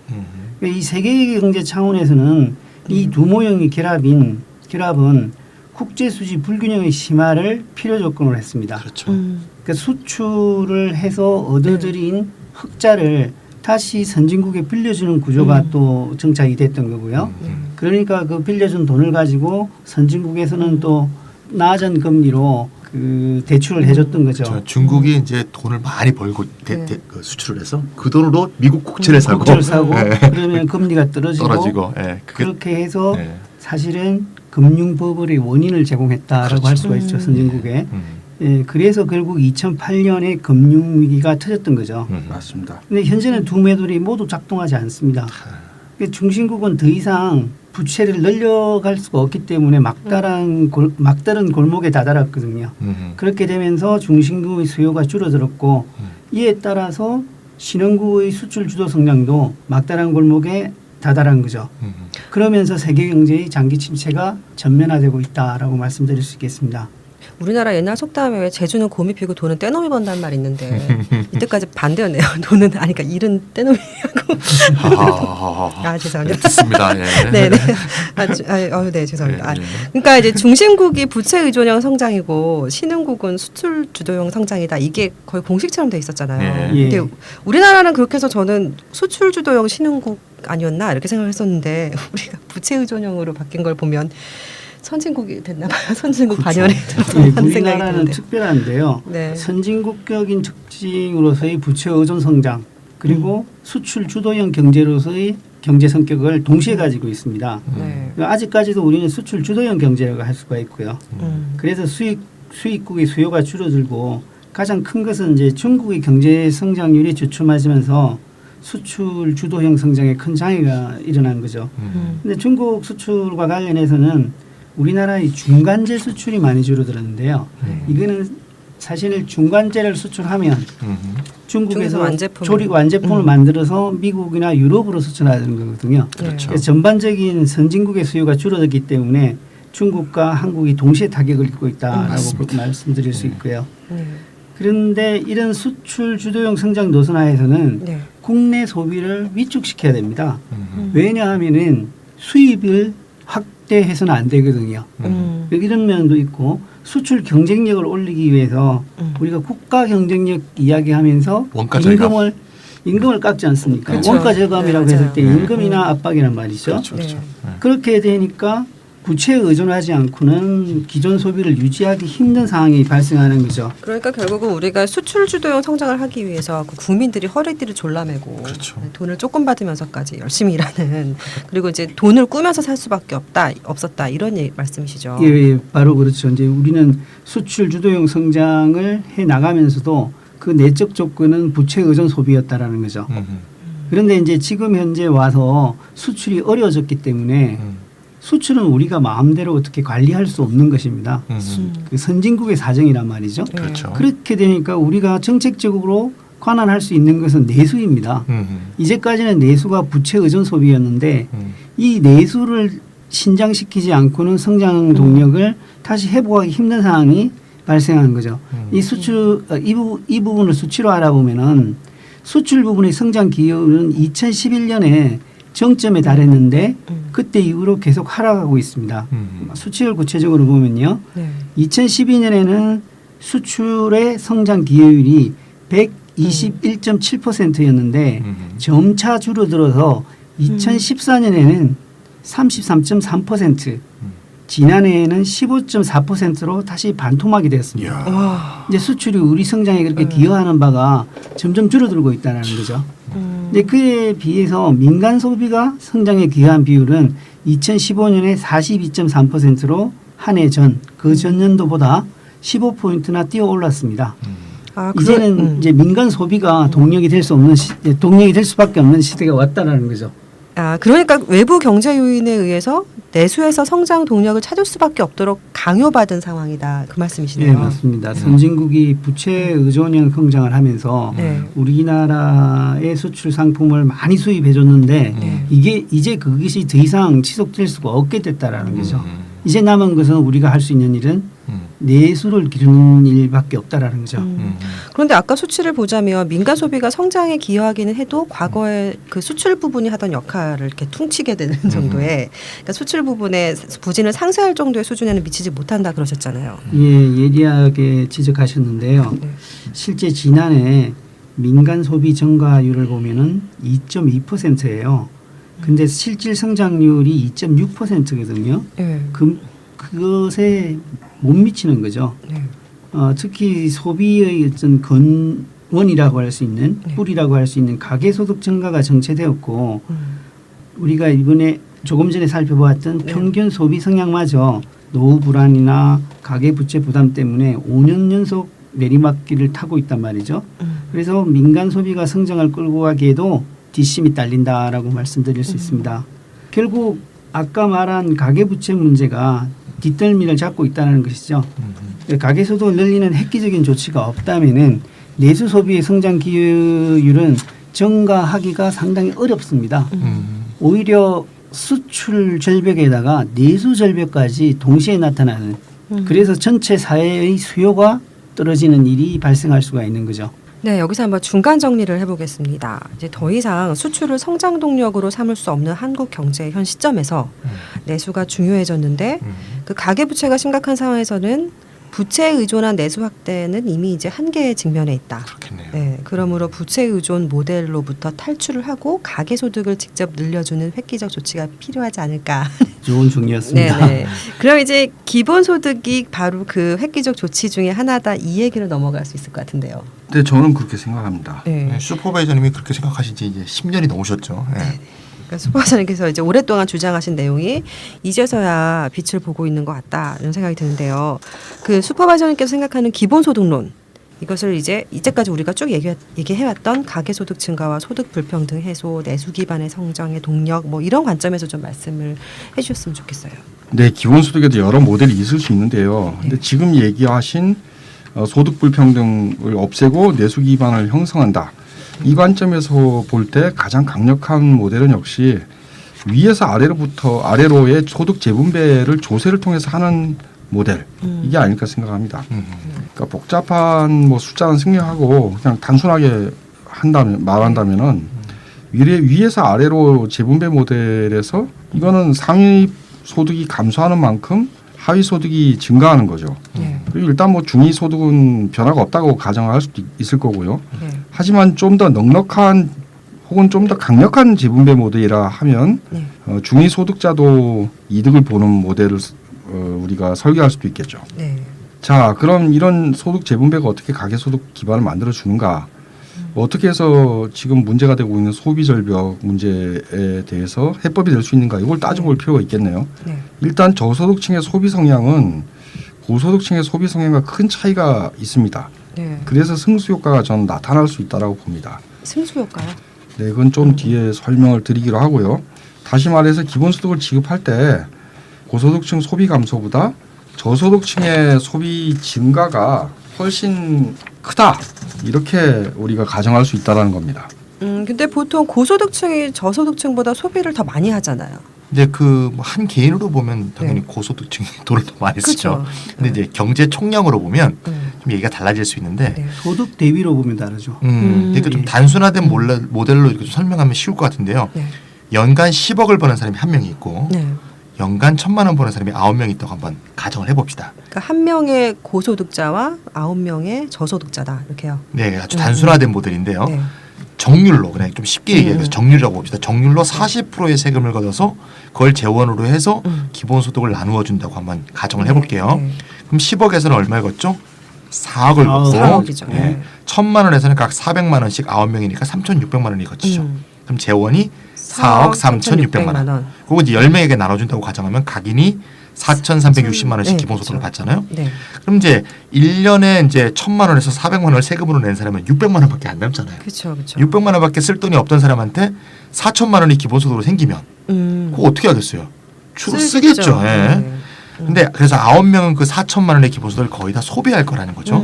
그러니까 이 세계 경제 차원에서는 이 두 모형의 결합은 국제 수지 불균형의 심화를 필요 조건으로 했습니다. 그렇죠. 그러니까 수출을 해서 얻어들인 흑자를 다시 선진국에 빌려주는 구조가 또 정착이 됐던 거고요. 그러니까 그 빌려준 돈을 가지고 선진국에서는 또 낮은 금리로 그 대출을 해줬던 거죠. 저 중국이 이제 돈을 많이 벌고 네. 그 수출을 해서 그 돈으로 미국 국채를 사고 국채를 사고 예. 그러면 금리가 떨어지고 예. 그게 그렇게 해서 예. 사실은 금융버블의 원인을 제공했다라고 그렇죠. 할 수가 있죠. 선진국에. 예, 그래서 결국 2008년에 금융위기가 터졌던 거죠. 맞습니다. 근데 현재는 두 매들이 모두 작동하지 않습니다. 그러니까 중심국은 더 이상 부채를 늘려갈 수가 없기 때문에 막다른 골목에 다다랐거든요. 그렇게 되면서 중심국의 수요가 줄어들었고 이에 따라서 신흥국의 수출 주도 성장도 막다른 골목에 다다란 거죠. 그러면서 세계 경제의 장기 침체가 전면화되고 있다라고 말씀드릴 수 있겠습니다. 우리나라 옛날 속담에 왜 제주는 곰이 피고 돈은 떼놈이 번다는 말이 있는데 이때까지 반대였네요. 돈은 그러니까 일은 떼놈이 하고 죄송합니다. 듣습니다. 예. 네네. 네 죄송합니다. 네, 네. 그러니까 이제 중심국이 부채 의존형 성장이고 신흥국은 수출 주도형 성장이다. 이게 거의 공식처럼 돼 있었잖아요. 네. 근데 우리나라는 그렇게 해서 저는 수출 주도형 신흥국 아니었나 이렇게 생각했었는데 우리가 부채 의존형으로 바뀐 걸 보면 선진국이 됐나 봐요. 선진국 그렇죠. 반열에 예, 들어간 생각이 우리나라는 드는데. 특별한데요. 네. 선진국적인 특징으로서의 부채 의존 성장 그리고 수출 주도형 경제로서의 경제 성격을 동시에 가지고 있습니다. 네. 아직까지도 우리는 수출 주도형 경제라고 할 수가 있고요. 그래서 수입국의 수요가 줄어들고 가장 큰 것은 이제 중국의 경제 성장률이 주춤해지면서 수출 주도형 성장에 큰 장애가 일어난 거죠. 근데 중국 수출과 관련해서는 우리나라의 중간재 수출이 많이 줄어들었는데요. 이거는 사실 중간재를 수출하면 중국에서 조립 완제품을 만들어서 미국이나 유럽으로 수출하는 거거든요. 그렇죠. 그래서 전반적인 선진국의 수요가 줄어들기 때문에 중국과 한국이 동시에 타격을 입고 있다라고 맞습니다. 말씀드릴 수 있고요. 네. 그런데 이런 수출 주도형 성장 노선하에서는 네. 국내 소비를 위축시켜야 됩니다. 왜냐하면은 수입을 확대해서는 안 되거든요. 이런 면도 있고 수출 경쟁력을 올리기 위해서 우리가 국가 경쟁력 이야기하면서 원가 절감. 임금을 깎지 않습니까? 그렇죠. 원가 절감이라고 네, 했을 때 맞아요. 임금이나 압박이란 말이죠. 그렇죠. 그렇죠. 네. 네. 그렇게 되니까 부채에 의존하지 않고는 기존 소비를 유지하기 힘든 상황이 발생하는 거죠. 그러니까 결국은 우리가 수출 주도형 성장을 하기 위해서 그 국민들이 허리띠를 졸라매고 그렇죠. 돈을 조금 받으면서까지 열심히 일하는 그리고 이제 돈을 꾸면서 살 수밖에 없었다 이런 말씀이시죠. 예, 바로 그렇죠. 이제 우리는 수출 주도형 성장을 해 나가면서도 그 내적 조건은 부채 의존 소비였다라는 거죠. 그런데 이제 지금 현재 와서 수출이 어려워졌기 때문에 수출은 우리가 마음대로 어떻게 관리할 수 없는 것입니다. 그 선진국의 사정이란 말이죠. 그렇죠. 그렇게 되니까 우리가 정책적으로 관할할 수 있는 것은 내수입니다. 이제까지는 내수가 부채 의존 소비였는데 이 내수를 신장시키지 않고는 성장 동력을 다시 회복하기 힘든 상황이 발생하는 거죠. 이 부분을 수치로 알아보면은 수출 부분의 성장 기여는 2011년에 정점에 달했는데 그때 이후로 계속 하락하고 있습니다. 수치를 구체적으로 보면요. 네. 2012년에는 수출의 성장 기여율이 121.7%였는데 점차 줄어들어서 2014년에는 33.3%, 지난해에는 15.4%로 다시 반토막이 되었습니다. 이야. 와. 이제 수출이 우리 성장에 그렇게 기여하는 바가 점점 줄어들고 있다는 거죠. 근데 그에 비해서 민간 소비가 성장에 기여한 비율은 2015년에 42.3%로 한 해 전, 그 전년도보다 15포인트나 뛰어 올랐습니다. 아, 이제는 이제 민간 소비가 동력이 될 수 없는 동력이 될 수밖에 없는 시대가 왔다라는 거죠. 아, 그러니까 외부 경제 요인에 의해서 내수에서 성장 동력을 찾을 수밖에 없도록 강요받은 상황이다. 그 말씀이시네요. 네, 맞습니다. 선진국이 부채 의존형 성장을 하면서 네. 우리나라의 수출 상품을 많이 수입해 줬는데 네. 이게 이제 그것이 더 이상 지속될 수가 없게 됐다라는 거죠. 이제 남은 것은 우리가 할 수 있는 일은 내수를 기르는 일밖에 없다라는 거죠. 그런데 아까 수치를 보자면 민간 소비가 성장에 기여하기는 해도 과거에 그 수출 부분이 하던 역할을 이렇게 퉁치게 되는 정도의 그러니까 수출 부분의 부진을 상쇄할 정도의 수준에는 미치지 못한다 그러셨잖아요. 예, 예리하게 지적하셨는데요. 네. 실제 지난해 민간 소비 증가율을 보면은 2.2%예요. 근데 실질 성장률이 2.6%거든요. 네. 그것에 못 미치는 거죠. 네. 특히 소비의 어떤 근원이라고 할 수 있는 네. 뿌리라고 할 수 있는 가계소득 증가가 정체되었고 우리가 이번에 조금 전에 살펴보았던 네. 평균 소비 성향마저 노후 불안이나 가계 부채 부담 때문에 5년 연속 내리막길을 타고 있단 말이죠. 그래서 민간 소비가 성장을 끌고 가기에도 뒷심이 딸린다라고 말씀드릴 수 있습니다. 결국 아까 말한 가계 부채 문제가 뒷덜미를 잡고 있다는 것이죠. 가계소득을 늘리는 획기적인 조치가 없다면은 내수 소비의 성장 기여율은 증가하기가 상당히 어렵습니다. 오히려 수출 절벽에다가 내수 절벽까지 동시에 나타나는 그래서 전체 사회의 수요가 떨어지는 일이 발생할 수가 있는 거죠. 네, 여기서 한번 중간 정리를 해보겠습니다. 이제 더 이상 수출을 성장 동력으로 삼을 수 없는 한국 경제의 현 시점에서 내수가 중요해졌는데 그 가계 부채가 심각한 상황에서는 부채에 의존한 내수 확대는 이미 이제 한계에 직면해 있다. 그렇겠네요. 네, 그러므로 부채 의존 모델로부터 탈출을 하고 가계 소득을 직접 늘려주는 획기적 조치가 필요하지 않을까. 좋은 중이었습니다. 네. 그럼 이제 기본 소득이 바로 그 획기적 조치 중에 하나다. 이 얘기를 넘어갈 수 있을 것 같은데요. 근데 저는 그렇게 생각합니다. 네. 네, 슈퍼바이저님이 그렇게 생각하신 지 이제 10년이 넘으셨죠. 네. 그러니까 수포사님께서 이제 오랫동안 주장하신 내용이 이제서야 빛을 보고 있는 것 같다 이런 생각이 드는데요. 그 슈퍼바이저님께서 생각하는 기본소득론 이것을 이제까지 우리가 쭉 얘기해왔던 가계소득 증가와 소득 불평등 해소, 내수 기반의 성장의 동력 뭐 이런 관점에서 좀 말씀을 해주셨으면 좋겠어요. 네, 기본소득에도 여러 모델이 있을 수 있는데요. 근데 지금 얘기하신 소득 불평등을 없애고 내수 기반을 형성한다. 이 관점에서 볼 때 가장 강력한 모델은 역시 위에서 아래로의 소득 재분배를 조세를 통해서 하는 모델 이게 아닐까 생각합니다. 그러니까 복잡한 뭐 숫자는 생략하고 그냥 단순하게 말한다면은 위에서 아래로 재분배 모델에서 이거는 상위 소득이 감소하는 만큼 하위 소득이 증가하는 거죠. 그리고 일단 뭐 중위 소득은 변화가 없다고 가정할 수도 있을 거고요. 하지만 좀 더 넉넉한 혹은 좀 더 강력한 재분배 모델이라 하면 중위 소득자도 이득을 보는 모델을 우리가 설계할 수도 있겠죠. 네. 자, 그럼 이런 소득 재분배가 어떻게 가계소득 기반을 만들어 주는가? 어떻게 해서 지금 문제가 되고 있는 소비 절벽 문제에 대해서 해법이 될 수 있는가? 이걸 따져볼 필요가 있겠네요. 네. 일단 저소득층의 소비 성향은 고소득층의 소비 성향과 큰 차이가 있습니다. 네. 그래서 승수 효과가 저는 나타날 수 있다라고 봅니다. 승수 효과요? 네, 그건 좀 뒤에 설명을 드리기로 하고요. 다시 말해서 기본소득을 지급할 때 고소득층 소비 감소보다 저소득층의 소비 증가가 훨씬 크다. 이렇게 우리가 가정할 수 있다라는 겁니다. 근데 보통 고소득층이 저소득층보다 소비를 더 많이 하잖아요. 이제 한 개인으로 보면 당연히 고소득층이 돈을 더 많이 쓰죠. 그렇죠. 근데 이제 경제 총량으로 보면 좀 얘기가 달라질 수 있는데 네. 소득 대비로 보면 다르죠. 그러니까 좀 단순화된 모델로 이렇게 좀 설명하면 쉬울 것 같은데요. 네. 연간 10억을 버는 사람이 한 명이 있고 네. 연간 1,000만 원 버는 사람이 9명이 있다고 한번 가정을 해봅시다. 그러니까 한 명의 고소득자와 9명의 저소득자다 이렇게요. 네, 아주 단순화된 모델인데요. 네. 정률로 그냥 좀 쉽게 얘기해서 정률이라고 봅시다. 정률로 40%의 세금을 걷어서 그걸 재원으로 해서 기본소득을 나누어 준다고 한번 가정을 해볼게요. 네. 그럼 10억에서는 얼마를 걷죠? 4억을 걷고 4억이죠. 네. 네. 1,000만 원에서는 각 400만 원씩 9명이니까 3,600만 원이 걷히죠. 그럼 재원이 4억 3,600만 원. 그거 이제 10명에게 나눠준다고 가정하면 각인이 4,360만 원씩 네, 기본소득을 그렇죠. 받잖아요. 네. 그럼 이제 1년에 이제 1,000만 원에서 400만 원을 세금으로 낸 사람은 600만 원밖에 안 남잖아요. 그렇죠. 그렇죠. 600만 원밖에 쓸 돈이 없던 사람한테 4천만 원이 기본소득으로 생기면 그거 어떻게 하겠어요? 주로 쓰겠죠. 예. 네. 근데 그래서 9명은 그 4천만 원의 기본소득을 거의 다 소비할 거라는 거죠.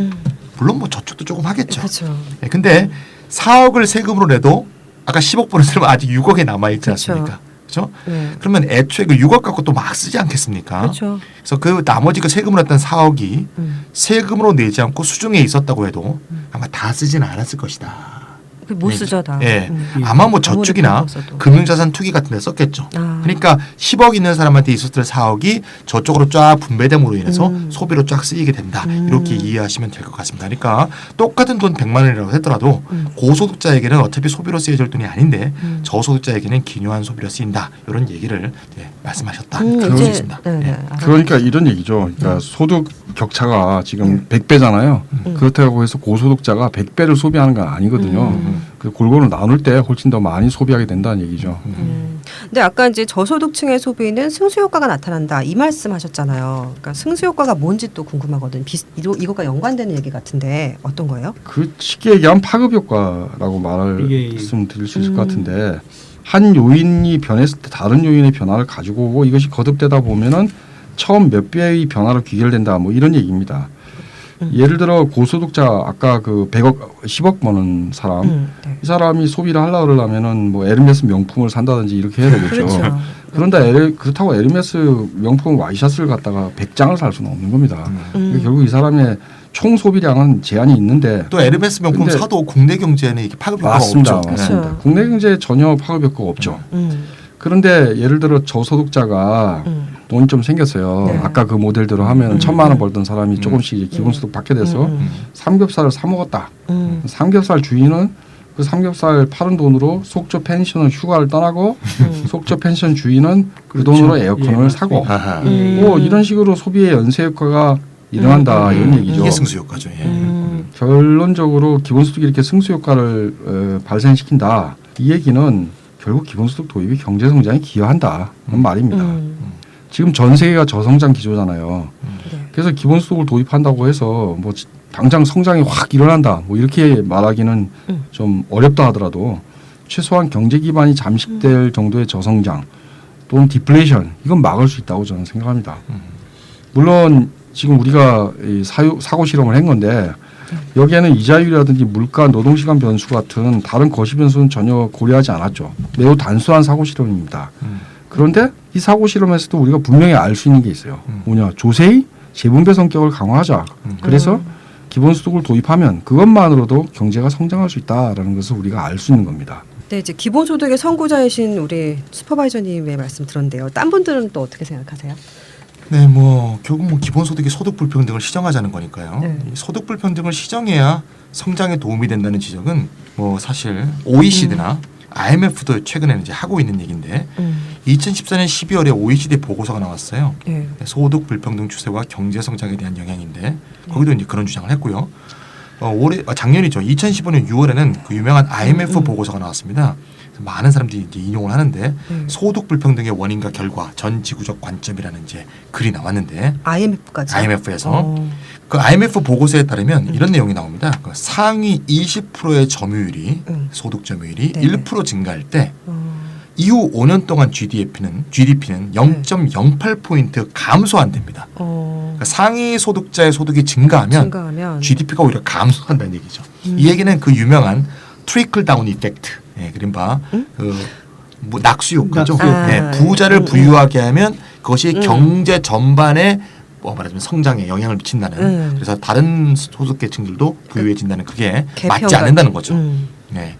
물론 뭐 저축도 조금 하겠죠. 그렇죠. 예, 근데 4억을 세금으로 내도 아까 10억 버는 사람은 아직 6억에 남아 있지 그렇죠. 않습니까? 그렇죠? 네. 그러면 애초에 그 6억 갖고 또 막 쓰지 않겠습니까? 그렇죠. 그래서 그 나머지 그 세금으로 했던 4억이 세금으로 내지 않고 수중에 있었다고 해도 아마 다 쓰지는 않았을 것이다. 못 쓰죠 다. 예. 아마 뭐 저축이나 없어도. 금융자산 투기 같은 데 썼겠죠. 아. 그러니까 10억 있는 사람한테 있었을 4억이 저쪽으로 쫙 분배됨으로 인해서 소비로 쫙 쓰이게 된다. 이렇게 이해하시면 될 것 같습니다. 그러니까 똑같은 돈 100만 원이라고 하더라도 고소득자에게는 어차피 소비로 쓰여질 돈이 아닌데 저소득자에게는 기묘한 소비로 쓰인다. 이런 얘기를 말씀하셨다. 그럴 수 있습니다. 네, 네. 예. 그러니까 이런 얘기죠. 그러니까 소득 격차가 지금 100배잖아요. 그렇다고 해서 고소득자가 100배를 소비하는 건 아니거든요. 그 골고루 나눌 때 훨씬 더 많이 소비하게 된다는 얘기죠. 근데 아까 이제 저소득층의 소비는 승수 효과가 나타난다 이 말씀하셨잖아요. 그러니까 승수 효과가 뭔지 또 궁금하거든. 이것과 연관되는 얘기 같은데 어떤 거예요? 그 쉽게 얘기하면 파급 효과라고 말씀드릴 수 있을 것 같은데 한 요인이 변했을 때 다른 요인의 변화를 가지고 오고 이것이 거듭되다 보면은 처음 몇 배의 변화로 귀결된다 뭐 이런 얘기입니다. 예를 들어 고소득자 아까 그 100억 10억 버는 사람 네. 이 사람이 소비를 하려고 그러면은 뭐 에르메스 명품을 산다든지 이렇게 해야 되겠죠. 그렇죠. 그렇다고 에르메스 명품 와이셔츠를 갖다가 100장을 살 수는 없는 겁니다. 그러니까 결국 이 사람의 총 소비량은 제한이 있는데 또 에르메스 명품 근데 사도 국내 경제에는 이게 파급 효과가 맞습니다. 없죠. 맞습니다. 그렇죠. 국내 경제에 전혀 파급 효과가 없죠. 그런데 예를 들어 저소득자가 돈이 좀 생겼어요. 네. 아까 그 모델대로 하면 1,000만 원 벌던 사람이 조금씩 이제 기본소득 받게 돼서 삼겹살을 사 먹었다. 삼겹살 주인은 그 삼겹살 파는 돈으로 속초 펜션을 휴가를 떠나고 속초 펜션 주인은 그 그렇죠. 돈으로 에어컨을 예, 사고 아하. 뭐 이런 식으로 소비의 연쇄 효과가 일어난다 이런 얘기죠. 이게 승수 효과죠. 예. 결론적으로 기본소득이 이렇게 승수 효과를 발생시킨다. 이 얘기는 결국 기본소득 도입이 경제 성장에 기여한다는 말입니다. 지금 전 세계가 저성장 기조잖아요. 네. 그래서 기본소득을 도입한다고 해서 뭐 당장 성장이 확 일어난다 뭐 이렇게 말하기는 좀 어렵다 하더라도 최소한 경제 기반이 잠식될 정도의 저성장 또는 디플레이션 이건 막을 수 있다고 저는 생각합니다. 물론 지금 우리가 이 사고 실험을 한 건데 여기에는 이자율이라든지 물가, 노동시간 변수 같은 다른 거시 변수는 전혀 고려하지 않았죠. 매우 단순한 사고 실험입니다. 그런데 이 사고 실험에서도 우리가 분명히 알 수 있는 게 있어요. 뭐냐, 조세의 재분배 성격을 강화하자. 그래서 기본소득을 도입하면 그것만으로도 경제가 성장할 수 있다라는 것을 우리가 알 수 있는 겁니다. 네, 이제 기본소득의 선구자이신 우리 슈퍼바이저님의 말씀 들었는데요. 딴 분들은 또 어떻게 생각하세요? 네, 뭐 결국 뭐 기본소득이 소득 불평등을 시정하자는 거니까요. 네. 이 소득 불평등을 시정해야 성장에 도움이 된다는 지적은 뭐 사실 OECD나 IMF도 최근에는 이제 하고 있는 얘기인데 2014년 12월에 OECD 보고서가 나왔어요. 네. 소득 불평등 추세와 경제 성장에 대한 영향인데 거기도 이제 그런 주장을 했고요. 작년이죠. 2015년 6월에는 그 유명한 IMF 보고서가 나왔습니다. 많은 사람들이 이제 인용을 하는데 소득 불평등의 원인과 결과 전 지구적 관점이라는 이제 글이 나왔는데 IMF까지. IMF에서 그 IMF 보고서에 따르면 이런 내용이 나옵니다. 그 상위 20%의 점유율이 소득 점유율이 네. 1% 증가할 때 이후 5년 동안 GDP는 0.08포인트 감소한답니다. 그러니까 상위 소득자의 소득이 증가하면 GDP가 오히려 감소한다는 얘기죠. 이 얘기는 그 유명한 트리클 다운 이펙트, 예, 그림바 그 뭐 낙수 효과죠. 낙수 효과. 네, 부자를 부유하게 하면 그것이 경제 전반에 말하자면 성장에 영향을 미친다는. 그래서 다른 소득 계층들도 부유해진다는 그게 맞지 않는다는 거죠. 네.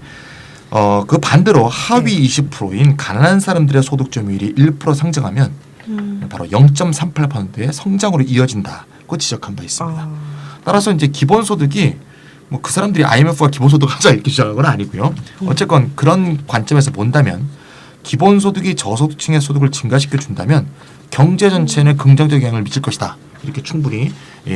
그 반대로 하위 20%인 가난한 사람들의 소득 점유율이 1% 상승하면 바로 0.38%의 성장으로 이어진다고 지적한 바 있습니다. 따라서 이제 기본소득이 뭐 그 사람들이 IMF가 기본소득을 하자 이렇게 주장한 건 아니고요. 어쨌건 그런 관점에서 본다면 기본소득이 저소득층의 소득을 증가시켜 준다면 경제 전체에는 긍정적 영향을 미칠 것이다. 이렇게 충분히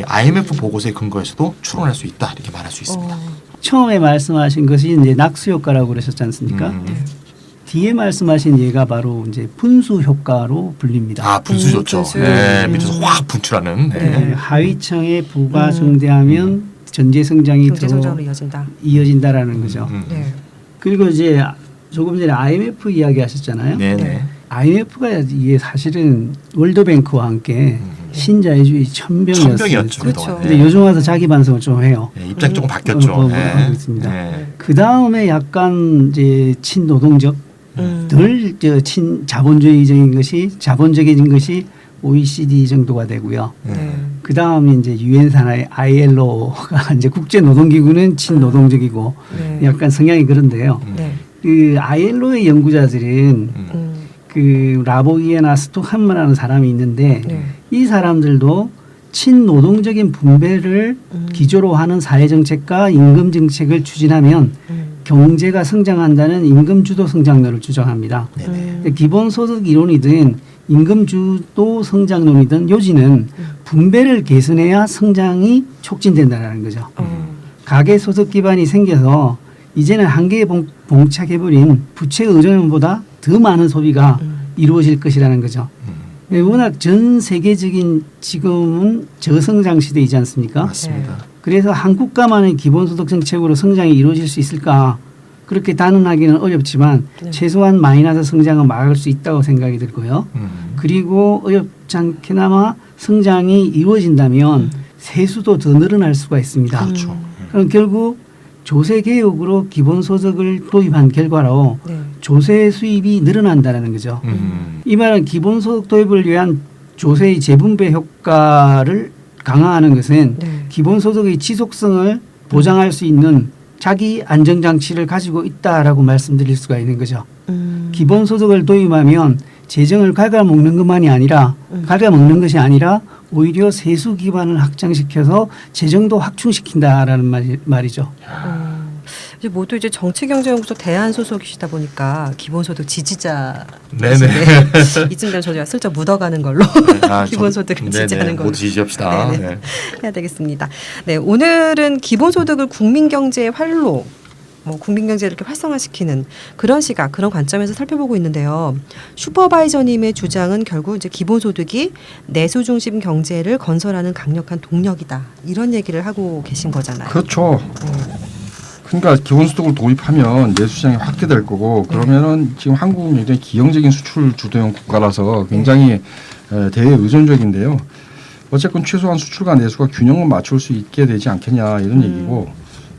IMF 보고서의 근거에서도 추론할 수 있다. 이렇게 말할 수 있습니다. 처음에 말씀하신 것이 이제 낙수 효과라고 그러셨지 않습니까? 뒤에 말씀하신 예가 바로 이제 분수 효과로 불립니다. 아, 분수 좋죠. 분수. 네, 밑에서 확 분출하는. 네. 네, 하위층의 부가 증대하면 전체 성장이 경제 더 성장으로 이어진다. 이어진다라는 거죠. 네. 그리고 이제 조금 전에 IMF 이야기하셨잖아요. 네네. IMF가 이게 사실은 월드뱅크와 함께 신자유주의 천병이었어요. 천병이었죠. 그렇죠. 그동안. 근데 요즘 와서 자기 반성을 좀 해요. 네, 입장이 조금 바뀌었죠. 하고 있습니다. 네. 그 다음에 약간 이제 친노동적, 덜 자본주의적인 것이 자본적인 것이 OECD 정도가 되고요. 네. 그 다음에 이제 유엔 산하의 ILO가 이제 국제 노동기구는 친노동적이고 네. 약간 성향이 그런데요. 네. 그 ILO의 연구자들은 그 라보이에나 스톡함이라는 사람이 있는데 네. 이 사람들도 친노동적인 분배를 기조로 하는 사회정책과 임금정책을 추진하면 경제가 성장한다는 임금주도 성장론을 주장합니다. 근데 기본소득 이론이든 임금주도 성장론이든 요지는 분배를 개선해야 성장이 촉진된다는 거죠. 가계소득 기반이 생겨서 이제는 한계에 봉착해버린 부채 의존보다 더 많은 소비가 이루어질 것이라는 거죠. 워낙 전 세계적인 지금은 저성장 시대이지 않습니까? 맞습니다. 그래서 한 국가만의 기본소득 정책으로 성장이 이루어질 수 있을까? 그렇게 단언하기는 어렵지만 최소한 마이너스 성장은 막을 수 있다고 생각이 들고요. 그리고 어렵지 않게나마 성장이 이루어진다면 세수도 더 늘어날 수가 있습니다. 그렇죠. 그럼 결국 조세 개혁으로 기본소득을 도입한 결과로 네. 조세 수입이 늘어난다는 거죠. 이 말은 기본소득 도입을 위한 조세의 재분배 효과를 강화하는 것은 네. 기본소득의 지속성을 보장할 수 있는 자기 안정장치를 가지고 있다라고 말씀드릴 수가 있는 거죠. 기본소득을 도입하면 재정을 갉아먹는 것만이 아니라 갉아먹는 것이 아니라 오히려 세수 기반을 확장시켜서 재정도 확충시킨다라는 말이죠. 이제 모두 이제 정치경제연구소 대안 소속이시다 보니까 기본소득 지지자. 네네. 이쯤 되면 저희가 슬쩍 묻어가는 걸로 기본소득을 지지하는 걸로. 모두 지지합시다. 네네. 네. 해야 되겠습니다. 네, 오늘은 기본소득을 국민경제의 활로, 국민경제를 이렇게 활성화시키는 그런 시각, 그런 관점에서 살펴보고 있는데요. 슈퍼바이저님의 주장은 결국 이제 기본소득이 내수 중심 경제를 건설하는 강력한 동력이다. 이런 얘기를 하고 계신 거잖아요. 그렇죠. 그러니까 기본소득을 도입하면 내수시장이 확대될 거고 그러면은 지금 한국은 굉장히 기형적인 수출 주도형 국가라서 굉장히 대의존적인데요. 어쨌건 최소한 수출과 내수가 균형을 맞출 수 있게 되지 않겠냐 이런 얘기고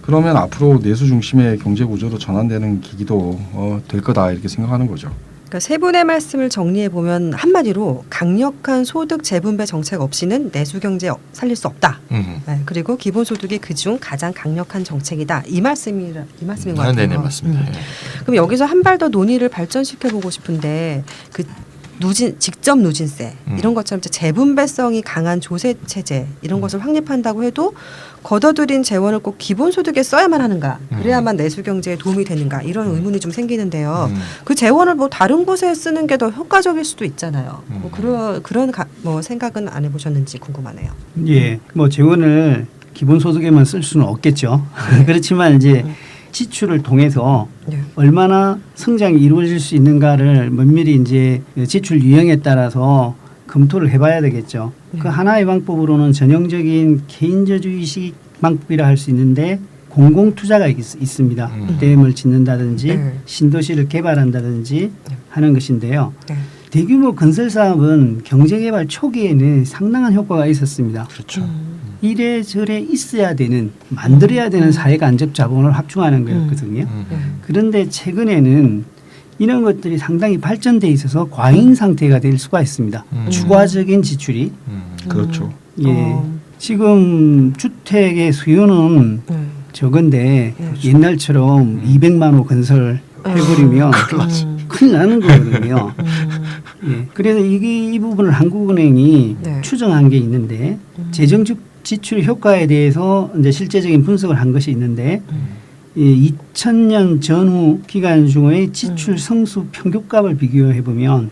그러면 앞으로 내수 중심의 경제 구조로 전환되는 기기도 될 거다 이렇게 생각하는 거죠. 그러니까 세 분의 말씀을 정리해 보면 한마디로 강력한 소득 재분배 정책 없이는 내수 경제 살릴 수 없다. 네, 그리고 기본소득이 그중 가장 강력한 정책이다. 이 말씀인 것 같아요. 네네 맞습니다. 그럼 여기서 한 발 더 논의를 발전시켜 보고 싶은데 그 직접 누진세 이런 것처럼 이제 재분배성이 강한 조세 체제 이런 것을 확립한다고 해도 걷어들인 재원을 꼭 기본소득에 써야만 하는가 그래야만 내수 경제에 도움이 되는가 이런 의문이 좀 생기는데요. 그 재원을 뭐 다른 곳에 쓰는 게 더 효과적일 수도 있잖아요. 그런 생각은 안 해보셨는지 궁금하네요. 예, 뭐 재원을 기본소득에만 쓸 수는 없겠죠. 그렇지만 이제 지출을 통해서 얼마나 성장이 이루어질 수 있는가를 면밀히 이제 지출 유형에 따라서 검토를 해봐야 되겠죠. 그 하나의 방법으로는 전형적인 개인주의식 방법이라 할 수 있는데 공공투자가 있습니다. 댐을 짓는다든지 신도시를 개발한다든지 하는 것인데요. 대규모 건설 사업은 경제개발 초기에는 상당한 효과가 있었습니다. 그렇죠. 이래저래 있어야 되는 만들어야 되는 사회간접 자본을 확충하는 거였거든요. 그런데 최근에는 이런 것들이 상당히 발전돼 있어서 과잉 상태가 될 수가 있습니다. 추가적인 지출이. 그렇죠. 예. 지금 주택의 수요는 네. 적은데 네. 옛날처럼 200만 호 건설 해버리면 큰일 나는 거거든요. 예. 그래서 이 부분을 한국은행이 네. 추정한 게 있는데 재정 지출 효과에 대해서 이제 실제적인 분석을 한 것이 있는데 2000년 전후 기간 중의 지출 성수 평균값을 비교해 보면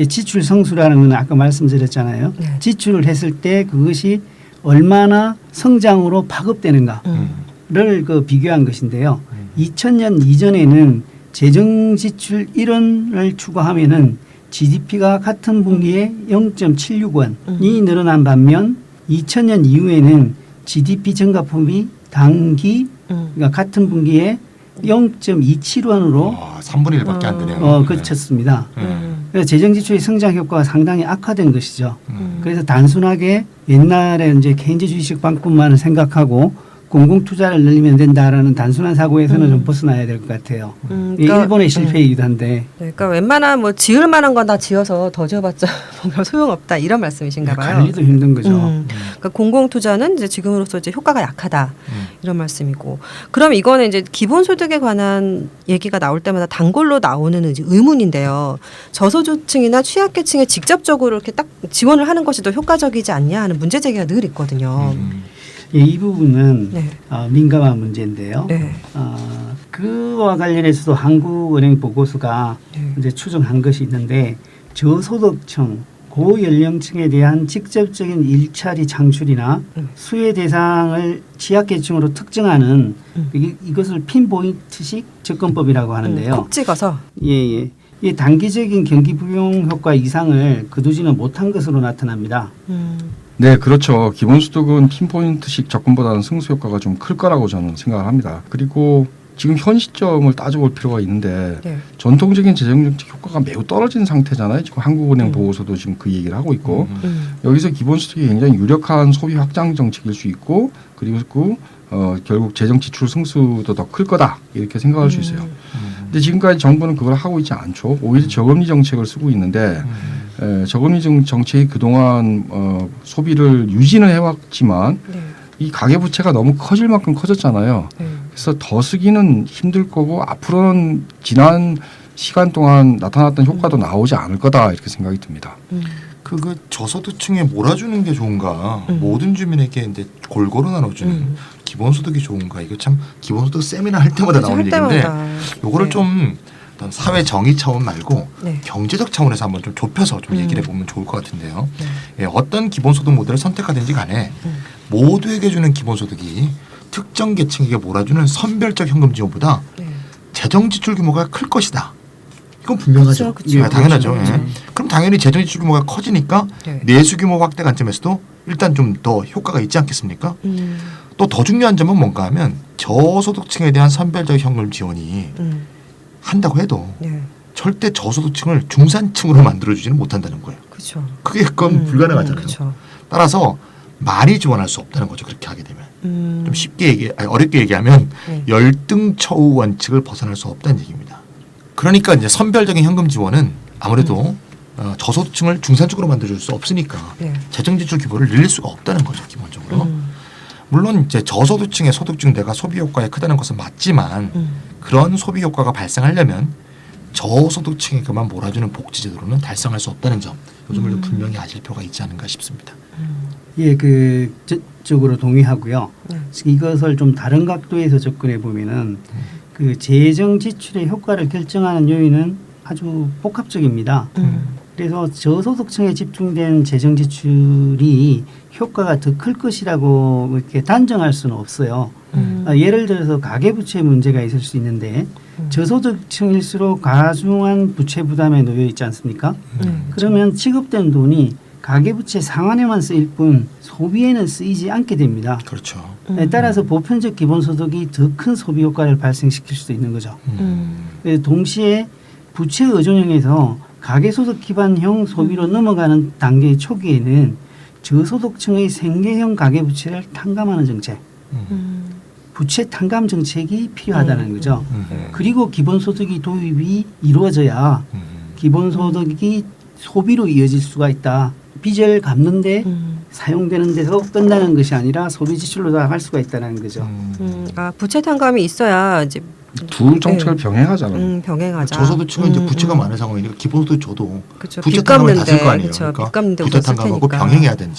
지출 성수라는 건 아까 말씀드렸잖아요. 네. 지출을 했을 때 그것이 얼마나 성장으로 파급되는가를 그 비교한 것인데요. 2000년 이전에는 재정 지출 1원을 추가하면은 GDP가 같은 분기에 0.76원이 늘어난 반면 2000년 이후에는 GDP 증가폭이 단기 그러니까 같은 분기에 0.27원으로 3분의 1밖에 안 되네요. 그쳤습니다. 네. 그래서 재정 지출의 성장 효과가 상당히 악화된 것이죠. 음. 그래서 단순하게 옛날에 이제 케인즈 주식 방법만을 생각하고 공공 투자를 늘리면 된다라는 단순한 사고에서는 좀 벗어나야 될 것 같아요. 이게 그러니까, 일본의 실패이기도 한데. 네, 그러니까 웬만한 뭐 지을 만한 건 다 지어서 더 지어봤자 뭔가 소용없다 이런 말씀이신가 봐요. 관리도 힘든 거죠. 그러니까 공공 투자는 이제 지금으로서 이제 효과가 약하다 이런 말씀이고, 그럼 이거는 이제 기본소득에 관한 얘기가 나올 때마다 단골로 나오는 이제 의문인데요. 저소득층이나 취약계층에 직접적으로 이렇게 딱 지원을 하는 것이 더 효과적이지 않냐 하는 문제 제기가 늘 있거든요. 예, 이 부분은 네. 민감한 문제인데요. 네. 그와 관련해서도 한국은행 보고서가 네. 이제 추정한 것이 있는데 저소득층, 고연령층에 대한 직접적인 일자리 창출이나 수혜 대상을 취약계층으로 특정하는 이것을 핀포인트식 접근법이라고 하는데요. 콕 찍어서. 예. 이 단기적인 경기 부용 효과 이상을 거두지는 못한 것으로 나타납니다. 네, 그렇죠. 기본소득은 핀포인트식 접근보다는 승수 효과가 좀 클 거라고 저는 생각을 합니다. 그리고 지금 현 시점을 따져볼 필요가 있는데 네. 전통적인 재정정책 효과가 매우 떨어진 상태잖아요. 지금 한국은행 보고서도 지금 그 얘기를 하고 있고 여기서 기본소득이 굉장히 유력한 소비 확장 정책일 수 있고 그리고 결국 재정 지출 승수도 더 클 거다 이렇게 생각할 수 있어요. 근데 지금까지 정부는 그걸 하고 있지 않죠. 오히려 저금리 정책을 쓰고 있는데 저금리 정책이 그동안 소비를 유지는 해왔지만 네. 이 가계부채가 너무 커질 만큼 커졌잖아요. 네. 그래서 더 쓰기는 힘들 거고 앞으로는 지난 시간 동안 나타났던 효과도 나오지 않을 거다 이렇게 생각이 듭니다. 그 저소득층에 몰아주는 게 좋은가, 모든 주민에게 이제 골고루 나눠주는 기본소득이 좋은가, 이거 참 기본소득 세미나 할 때마다 그렇죠, 나오는 할 얘기인데, 때마다. 요거를 네. 좀 어떤 사회 정의 차원 말고 네. 경제적 차원에서 한번 좀 좁혀서 좀 얘기를 해보면 좋을 것 같은데요. 네. 예, 어떤 기본소득 모델을 선택하든지 간에 모두에게 주는 기본소득이 특정 계층에게 몰아주는 선별적 현금 지원보다 네. 재정 지출 규모가 클 것이다. 이건 분명하죠. 그렇죠, 그렇죠. 예, 당연하죠. 그렇죠. 예. 그럼 당연히 재정 지출 규모가 커지니까 네. 내수 규모 확대 관점에서도 일단 좀 더 효과가 있지 않겠습니까? 또 더 중요한 점은 뭔가 하면 저소득층에 대한 선별적 현금 지원이 한다고 해도 네. 절대 저소득층을 중산층으로 만들어주지는 못한다는 거예요. 그렇죠. 그게 그건 불가능하잖아요. 그렇죠. 따라서 많이 지원할 수 없다는 거죠. 그렇게 하게 되면. 좀 쉽게 어렵게 얘기하면 네. 열등처우 원칙을 벗어날 수 없다는 얘기입니다. 그러니까 이제 선별적인 현금 지원은 아무래도 저소득층을 중산층으로 만들어줄 수 없으니까 네. 재정 지출 규모를 늘릴 수가 없다는 거죠. 기본적으로. 물론 이제 저소득층의 소득 증대가 소비 효과에 크다는 것은 맞지만 그런 소비 효과가 발생하려면 저소득층에게만 몰아주는 복지 제도로는 달성할 수 없다는 점, 이 점을 분명히 아실 필요가 있지 않은가 싶습니다. 예, 적으로 동의하고요. 네. 이것을 좀 다른 각도에서 접근해 보면은 그 재정 지출의 효과를 결정하는 요인은 아주 복합적입니다. 그래서 저소득층에 집중된 재정 지출이 효과가 더 클 것이라고 이렇게 단정할 수는 없어요. 예를 들어서 가계부채 문제가 있을 수 있는데 저소득층일수록 가중한 부채 부담에 놓여 있지 않습니까? 그러면 지급된 돈이 가계부채 상환에만 쓰일 뿐 소비에는 쓰이지 않게 됩니다. 그렇죠. 따라서 보편적 기본소득이 더 큰 소비 효과를 발생시킬 수도 있는 거죠. 동시에 부채 의존형에서 가계소득 기반형 소비로 넘어가는 단계 초기에는 저소득층의 생계형 가계부채를 탕감하는 정책, 부채 탕감 정책이 필요하다는 거죠. 음. 그리고 기본소득이 도입이 이루어져야 기본소득이 소비로 이어질 수가 있다. 빚을 갚는데 사용되는 데서 끝나는 것이 아니라 소비 지출로 다 할 수가 있다는 거죠. 아, 부채 탕감이 있어야 이제 두 정책을 병행하잖아요. 병행하자. 저소득층은 이제 부채가 많은 상황이니까 기본소득 줘도 그쵸. 부채 빚 탕감을 다 쓸 갚는데, 거 아니에요. 그쵸. 그러니까 빚 갚는데 부채 우선 쓸 탕감하고 테니까. 병행해야 되는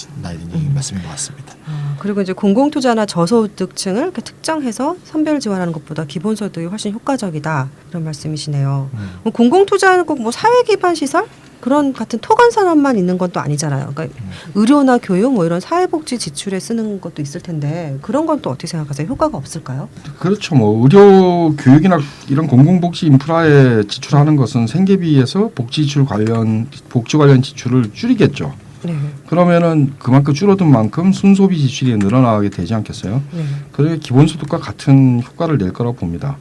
말씀인 것 같습니다. 그리고 이제 공공투자나 저소득층을 이렇게 특정해서 선별 지원하는 것보다 기본소득이 훨씬 효과적이다 이런 말씀이시네요. 뭐 공공투자는 꼭 뭐 사회 기반 시설 그런 같은 토건 산업만 있는 건 또 아니잖아요. 그러니까 의료나 교육 뭐 이런 사회복지 지출에 쓰는 것도 있을 텐데 그런 건 또 어떻게 생각하세요? 효과가 없을까요? 그렇죠. 뭐 의료, 교육이나 이런 공공복지 인프라에 지출하는 것은 생계비에서 복지 관련 지출을 줄이겠죠. 네. 그러면은 그만큼 줄어든 만큼 순소비 지출이 늘어나게 되지 않겠어요? 네. 그래 기본소득과 같은 효과를 낼 거라고 봅니다.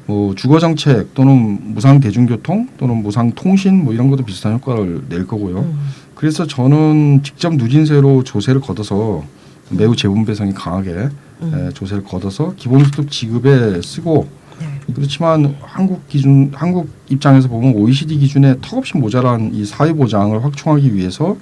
뭐 주거정책 또는 무상 대중교통 또는 무상 통신 뭐 이런 것도 비슷한 효과를 낼 거고요. 그래서 저는 직접 누진세로 조세를 걷어서 매우 재분배성이 강하게 조세를 걷어서 기본소득 지급에 쓰고 네. 그렇지만 한국 입장에서 보면 OECD 기준에 턱없이 모자란 이 사회보장을 확충하기 위해서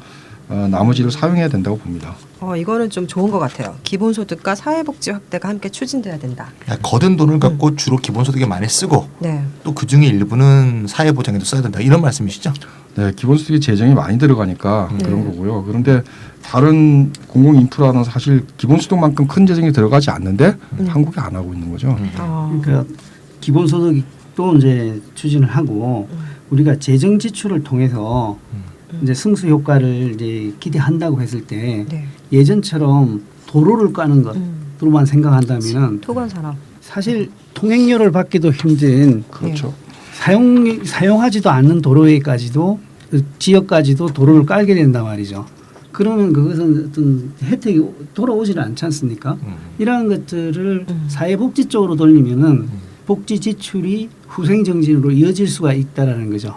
나머지를 사용해야 된다고 봅니다. 이거는 좀 좋은 것 같아요. 기본소득과 사회복지 확대가 함께 추진돼야 된다. 거둔 돈을 갖고 주로 기본소득에 많이 쓰고 네. 또 그중에 일부는 사회보장에도 써야 된다 이런 말씀이시죠? 네, 기본소득에 재정이 많이 들어가니까 그런 거고요. 그런데 다른 공공인프라는 사실 기본소득만큼 큰 재정이 들어가지 않는데 한국이 안 하고 있는 거죠. 그러니까 기본소득도 이제 추진을 하고 우리가 재정 지출을 통해서 이제 승수 효과를 이제 기대한다고 했을 때 네. 예전처럼 도로를 까는 것으로만 생각한다면은 토건 산업. 사실 통행료를 받기도 힘든 그렇죠. 사용하지도 않는 도로에까지도 지역까지도 도로를 깔게 된단 말이죠. 그러면 그것은 어떤 혜택이 돌아오지는 않지 않습니까? 이러한 것들을 사회복지 쪽으로 돌리면은 복지 지출이 후생 정진으로 이어질 수가 있다라는 거죠.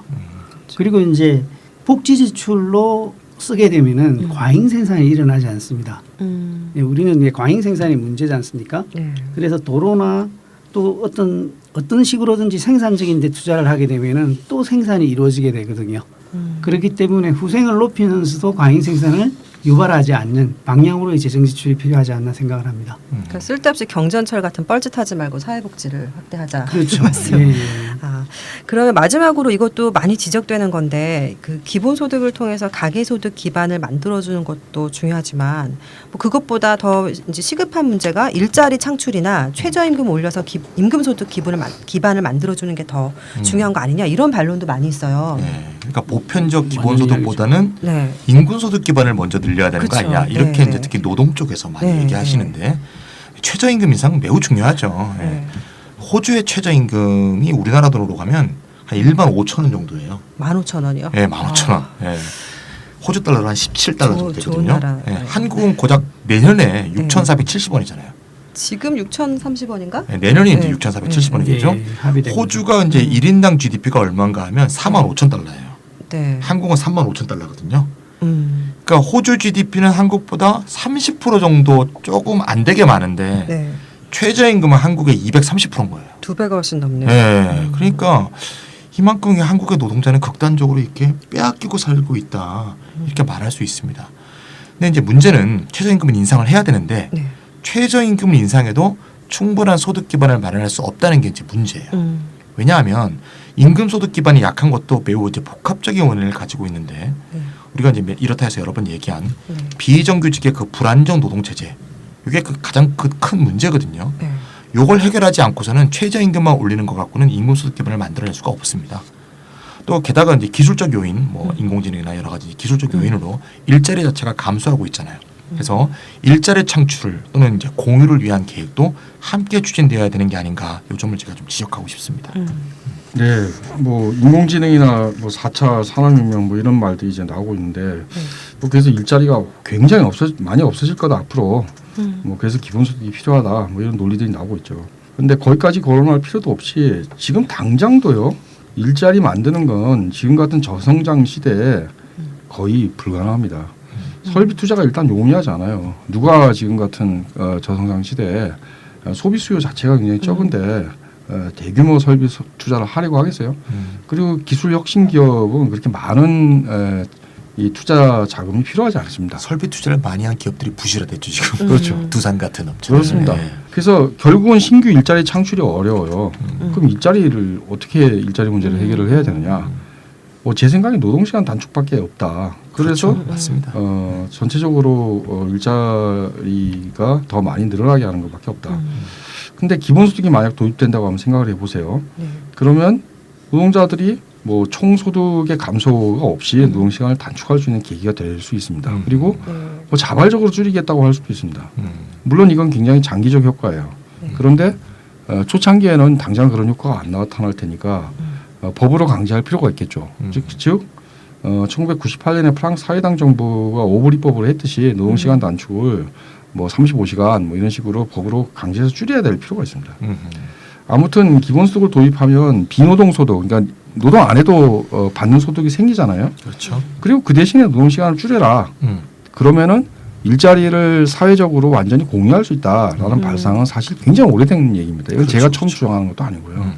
그리고 이제 복지 지출로 쓰게 되면은 과잉 생산이 일어나지 않습니다. 예, 우리는 이제 과잉 생산이 문제지 않습니까? 네. 그래서 도로나 또 어떤 식으로든지 생산적인 데 투자를 하게 되면은 또 생산이 이루어지게 되거든요. 그렇기 때문에 후생을 높이면서도 과잉 생산을 유발하지 않는 방향으로의 재정 지출이 필요하지 않나 생각을 합니다. 그러니까 쓸데없이 경전철 같은 뻘짓하지 말고 사회복지를 확대하자. 그렇죠. 말씀. 예, 예. 그러면 마지막으로 이것도 많이 지적되는 건데 그 기본소득을 통해서 가계소득 기반을 만들어주는 것도 중요하지만 뭐 그것보다 더 이제 시급한 문제가 일자리 창출이나 최저임금 올려서 임금소득 기반을 만들어주는 게 더 중요한 거 아니냐 이런 반론도 많이 있어요. 네. 그러니까 보편적 기본소득보다는 네. 인근소득 기반을 먼저 늘려야 되는 거 그쵸. 아니냐 이렇게 네. 이제 특히 노동 쪽에서 많이 네. 얘기하시는데 최저임금 인상 매우 중요하죠. 예. 네. 호주의 최저임금이 우리나라 돈으로 가면 한 1만 5천 원 정도예요. 15,000원이요? 예, 15,000원. 예. 호주 달러로 한 17달러 정도 좋은 되거든요. 나라. 예. 네. 한국은 고작 내년에 6,470원이잖아요. 지금 6,030원인가? 예, 내년이 이제 네. 6,470원이 예, 되죠. 합의된 호주가 이제 1인당 GDP가 얼마인가 하면 45,000달러예요. 네. 한국은 35,000달러거든요. 음. 그러니까 호주 GDP는 한국보다 30% 정도 조금 안 되게 많은데 네. 최저임금은 한국의 230%인 거예요. 2배가 훨씬 넘네요. 네, 그러니까 이만큼 한국의 노동자는 극단적으로 이렇게 빼앗기고 살고 있다 이렇게 말할 수 있습니다. 근데 이제 문제는 최저임금은 인상을 해야 되는데 네. 최저임금을 인상해도 충분한 소득 기반을 마련할 수 없다는 게 이제 문제예요. 왜냐하면 임금 소득 기반이 약한 것도 매우 이제 복합적인 원인을 가지고 있는데 네. 우리가 이제 이렇다 해서 여러 번 얘기한 네. 비정규직의 그 불안정 노동 체제 이게 그 가장 큰 문제거든요. 네. 요걸 해결하지 않고서는 최저임금만 올리는 것 갖고는 임금 소득 기반을 만들어낼 수가 없습니다. 또 게다가 이제 기술적 요인, 뭐 인공지능이나 여러 가지 기술적 요인으로 일자리 자체가 감소하고 있잖아요. 그래서 일자리 창출 또는 이제 공유를 위한 계획도 함께 추진되어야 되는 게 아닌가 요 점을 제가 좀 지적하고 싶습니다. 네, 뭐 인공지능이나 뭐 4차 산업혁명 뭐 이런 말도 이제 나오고 있는데 뭐 그래서 일자리가 굉장히 많이 없어질 거다 앞으로. 뭐 그래서 기본소득이 필요하다 뭐 이런 논리들이 나오고 있죠. 그런데 거기까지 거론할 필요도 없이 지금 당장도요 일자리 만드는 건 지금 같은 저성장 시대에 거의 불가능합니다. 설비 투자가 일단 용이하지 않아요. 누가 지금 같은 저성장 시대에 소비 수요 자체가 굉장히 적은데 대규모 설비 투자를 하려고 하겠어요. 그리고 기술 혁신 기업은 그렇게 많은 이 투자 자금이 필요하지 않습니다. 설비 투자를 많이 한 기업들이 부실화됐죠 지금. 그렇죠. 두산 같은 업체. 그렇습니다. 네. 그래서 결국은 신규 일자리 창출이 어려워요. 그럼 일자리를 어떻게 일자리 문제를 해결을 해야 되느냐? 제 생각에 노동시간 단축밖에 없다. 그래서 그렇죠. 맞습니다. 전체적으로 일자리가 더 많이 늘어나게 하는 것밖에 없다. 근데 기본소득이 만약 도입된다고 한번 생각을 해보세요. 네. 그러면 노동자들이 뭐 총소득의 감소가 없이 노동시간을 단축할 수 있는 계기가 될 수 있습니다. 그리고 뭐 자발적으로 줄이겠다고 할 수도 있습니다. 물론 이건 굉장히 장기적 효과예요. 그런데 초창기에는 당장 그런 효과가 안 나타날 테니까 법으로 강제할 필요가 있겠죠. 즉 1998년에 프랑스 사회당 정부가 오브리법으로 했듯이 노동시간 단축을 뭐 35시간 뭐 이런 식으로 법으로 강제해서 줄여야 될 필요가 있습니다. 아무튼 기본소득을 도입하면 비노동소득, 그러니까 노동 안 해도 받는 소득이 생기잖아요. 그렇죠. 그리고 그 대신에 노동시간을 줄여라. 그러면은 일자리를 사회적으로 완전히 공유할 수 있다라는 발상은 사실 굉장히 오래된 얘기입니다. 이건 그렇죠, 제가 처음 그렇죠. 주장하는 것도 아니고요.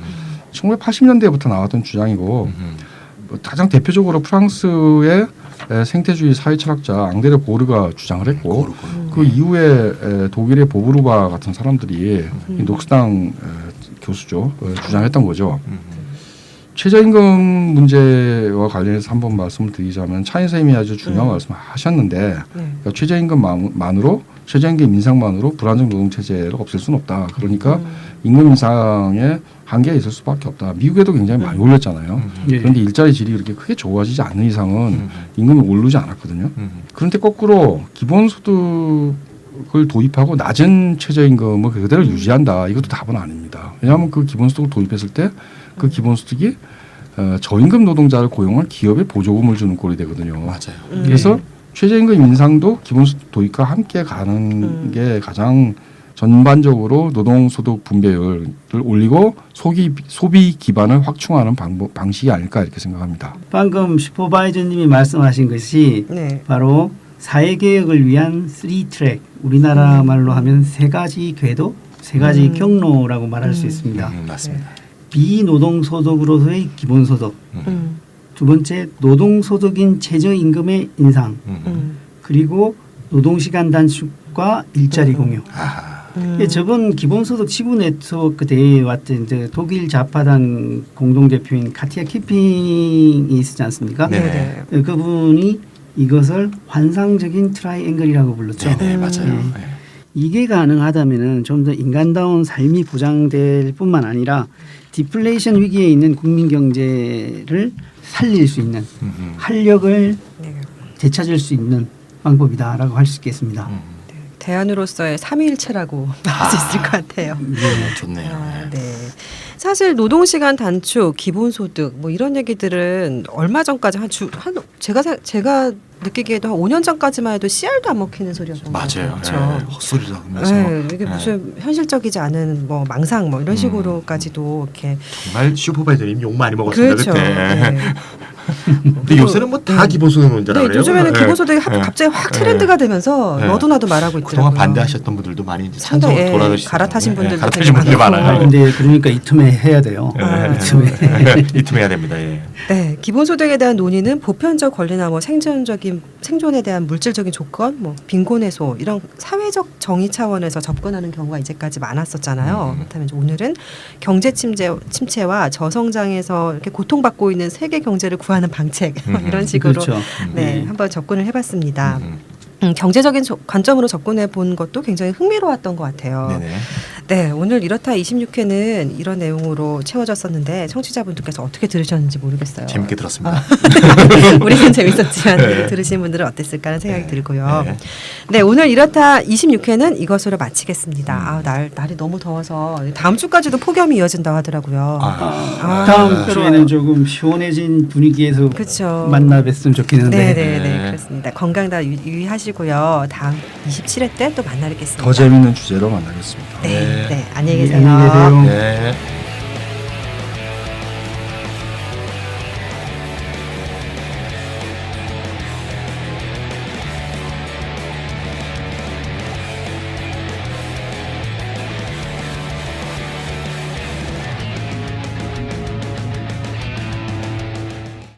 1980년대부터 나왔던 주장이고 가장 대표적으로 프랑스의 생태주의 사회 철학자 앙드레 보르가 주장을 했고 그 이후에 독일의 보브루바 같은 사람들이 이 녹스당 교수죠 주장했던 거죠. 최저임금 문제와 관련해서 한번 말씀을 드리자면 차인 선생님이 아주 중요한 말씀을 하셨는데 그러니까 최저임금 인상만으로 불안정 노동 체제를 없앨 수는 없다. 그러니까 임금 인상에 한계가 있을 수밖에 없다. 미국에도 굉장히 많이 올렸잖아요. 그런데 일자리 질이 그렇게 크게 좋아지지 않는 이상은 임금이 오르지 않았거든요. 그런데 거꾸로 기본소득을 도입하고 낮은 최저임금을 그대로 유지한다. 이것도 답은 아닙니다. 왜냐하면 그 기본소득을 도입했을 때 그 기본소득이 저임금 노동자를 고용할 기업에 보조금을 주는 꼴이 되거든요. 맞아요. 그래서 최저임금 인상도 기본소득 도입과 함께 가는 게 가장 전반적으로 노동소득 분배율을 올리고 소비 기반을 확충하는 방식이 아닐까 이렇게 생각합니다. 방금 슈퍼바이저님이 말씀하신 것이 네. 바로 사회개혁을 위한 3트랙, 우리나라 말로 하면 세 가지 궤도, 세 가지 경로라고 말할 수 있습니다. 맞습니다. 비노동소득으로서의 기본소득, 두 번째 노동소득인 최저임금의 인상, 그리고 노동시간 단축과 일자리 공유. 저번 기본소득 지구 네트워크 대회에 왔던 독일 좌파당 공동대표인 카티아 키핑이 있지 않습니까? 네. 그분이 이것을 환상적인 트라이앵글이라고 불렀죠. 네, 맞아요. 네. 이게 가능하다면 좀 더 인간다운 삶이 보장될 뿐만 아니라 디플레이션 위기에 있는 국민 경제를 살릴 수 있는 활력을 되찾을 수 있는 방법이다라고 할 수 있겠습니다. 대안으로서의 삼위일체라고 말할 수 있을 것 같아요. 좋네요. 네. 사실 노동시간 단축, 기본소득 뭐 이런 얘기들은 얼마 전까지 제가 느끼기에도 한 5년 전까지만 해도 씨알도 안 먹히는 소리였던 것 같아요. 맞아요. 그렇죠. 네, 헛소리도 하면서 네, 이게 무슨 현실적이지 않은 뭐 망상 뭐 이런 식으로까지도 이렇게 정말 슈퍼바이저님 욕 많이 먹었습니다 그렇죠. 그때. 네. 근데 요새는 뭐 다 기본소득 문제라 네, 그래요. 요즘에는 네. 기본소득이 네. 갑자기 확 트렌드가 되면서 네. 너도 나도 말하고 있더라고요. 그동안 반대하셨던 분들도 많이 이제 상당히, 찬성으로 돌아가시고 갈아타신 분들도 갈아타신 되게 분들이 많고. 많아요. 근데 그러니까 이 틈에 해야 돼요. 네. 이 틈에. 이 틈에 해야 됩니다. 예. 네, 기본소득에 대한 논의는 보편적 권리나 뭐 생존에 대한 물질적인 조건, 뭐 빈곤 해소 이런 사회적 정의 차원에서 접근하는 경우가 이제까지 많았었잖아요. 그렇다면 이제 오늘은 경제 침체와 저성장에서 이렇게 고통받고 있는 세계 경제를 구하는 방책 이런 식으로 그렇죠. 네, 한번 접근을 해봤습니다. 경제적인 관점으로 접근해 본 것도 굉장히 흥미로웠던 것 같아요. 네네. 네, 오늘 이렇다 26회는 이런 내용으로 채워졌었는데 청취자분들께서 어떻게 들으셨는지 모르겠어요. 재밌게 들었습니다. 우리는 재밌었지만 들으신 분들은 어땠을까 하는 생각이 들고요. 네. 네, 오늘 이렇다 26회는 이것으로 마치겠습니다. 날이 너무 더워서 다음 주까지도 폭염이 이어진다고 하더라고요. 다음 주에는 조금 시원해진 분위기에서 그렇죠. 만나 뵀으면 좋겠는데. 네, 그렇습니다. 건강 다 유의하시고요. 다음 27회 때 또 만나 뵙겠습니다. 더 재밌는 주제로 만나겠습니다. 네, 안녕히 계세요. 안녕히 계세요. 네.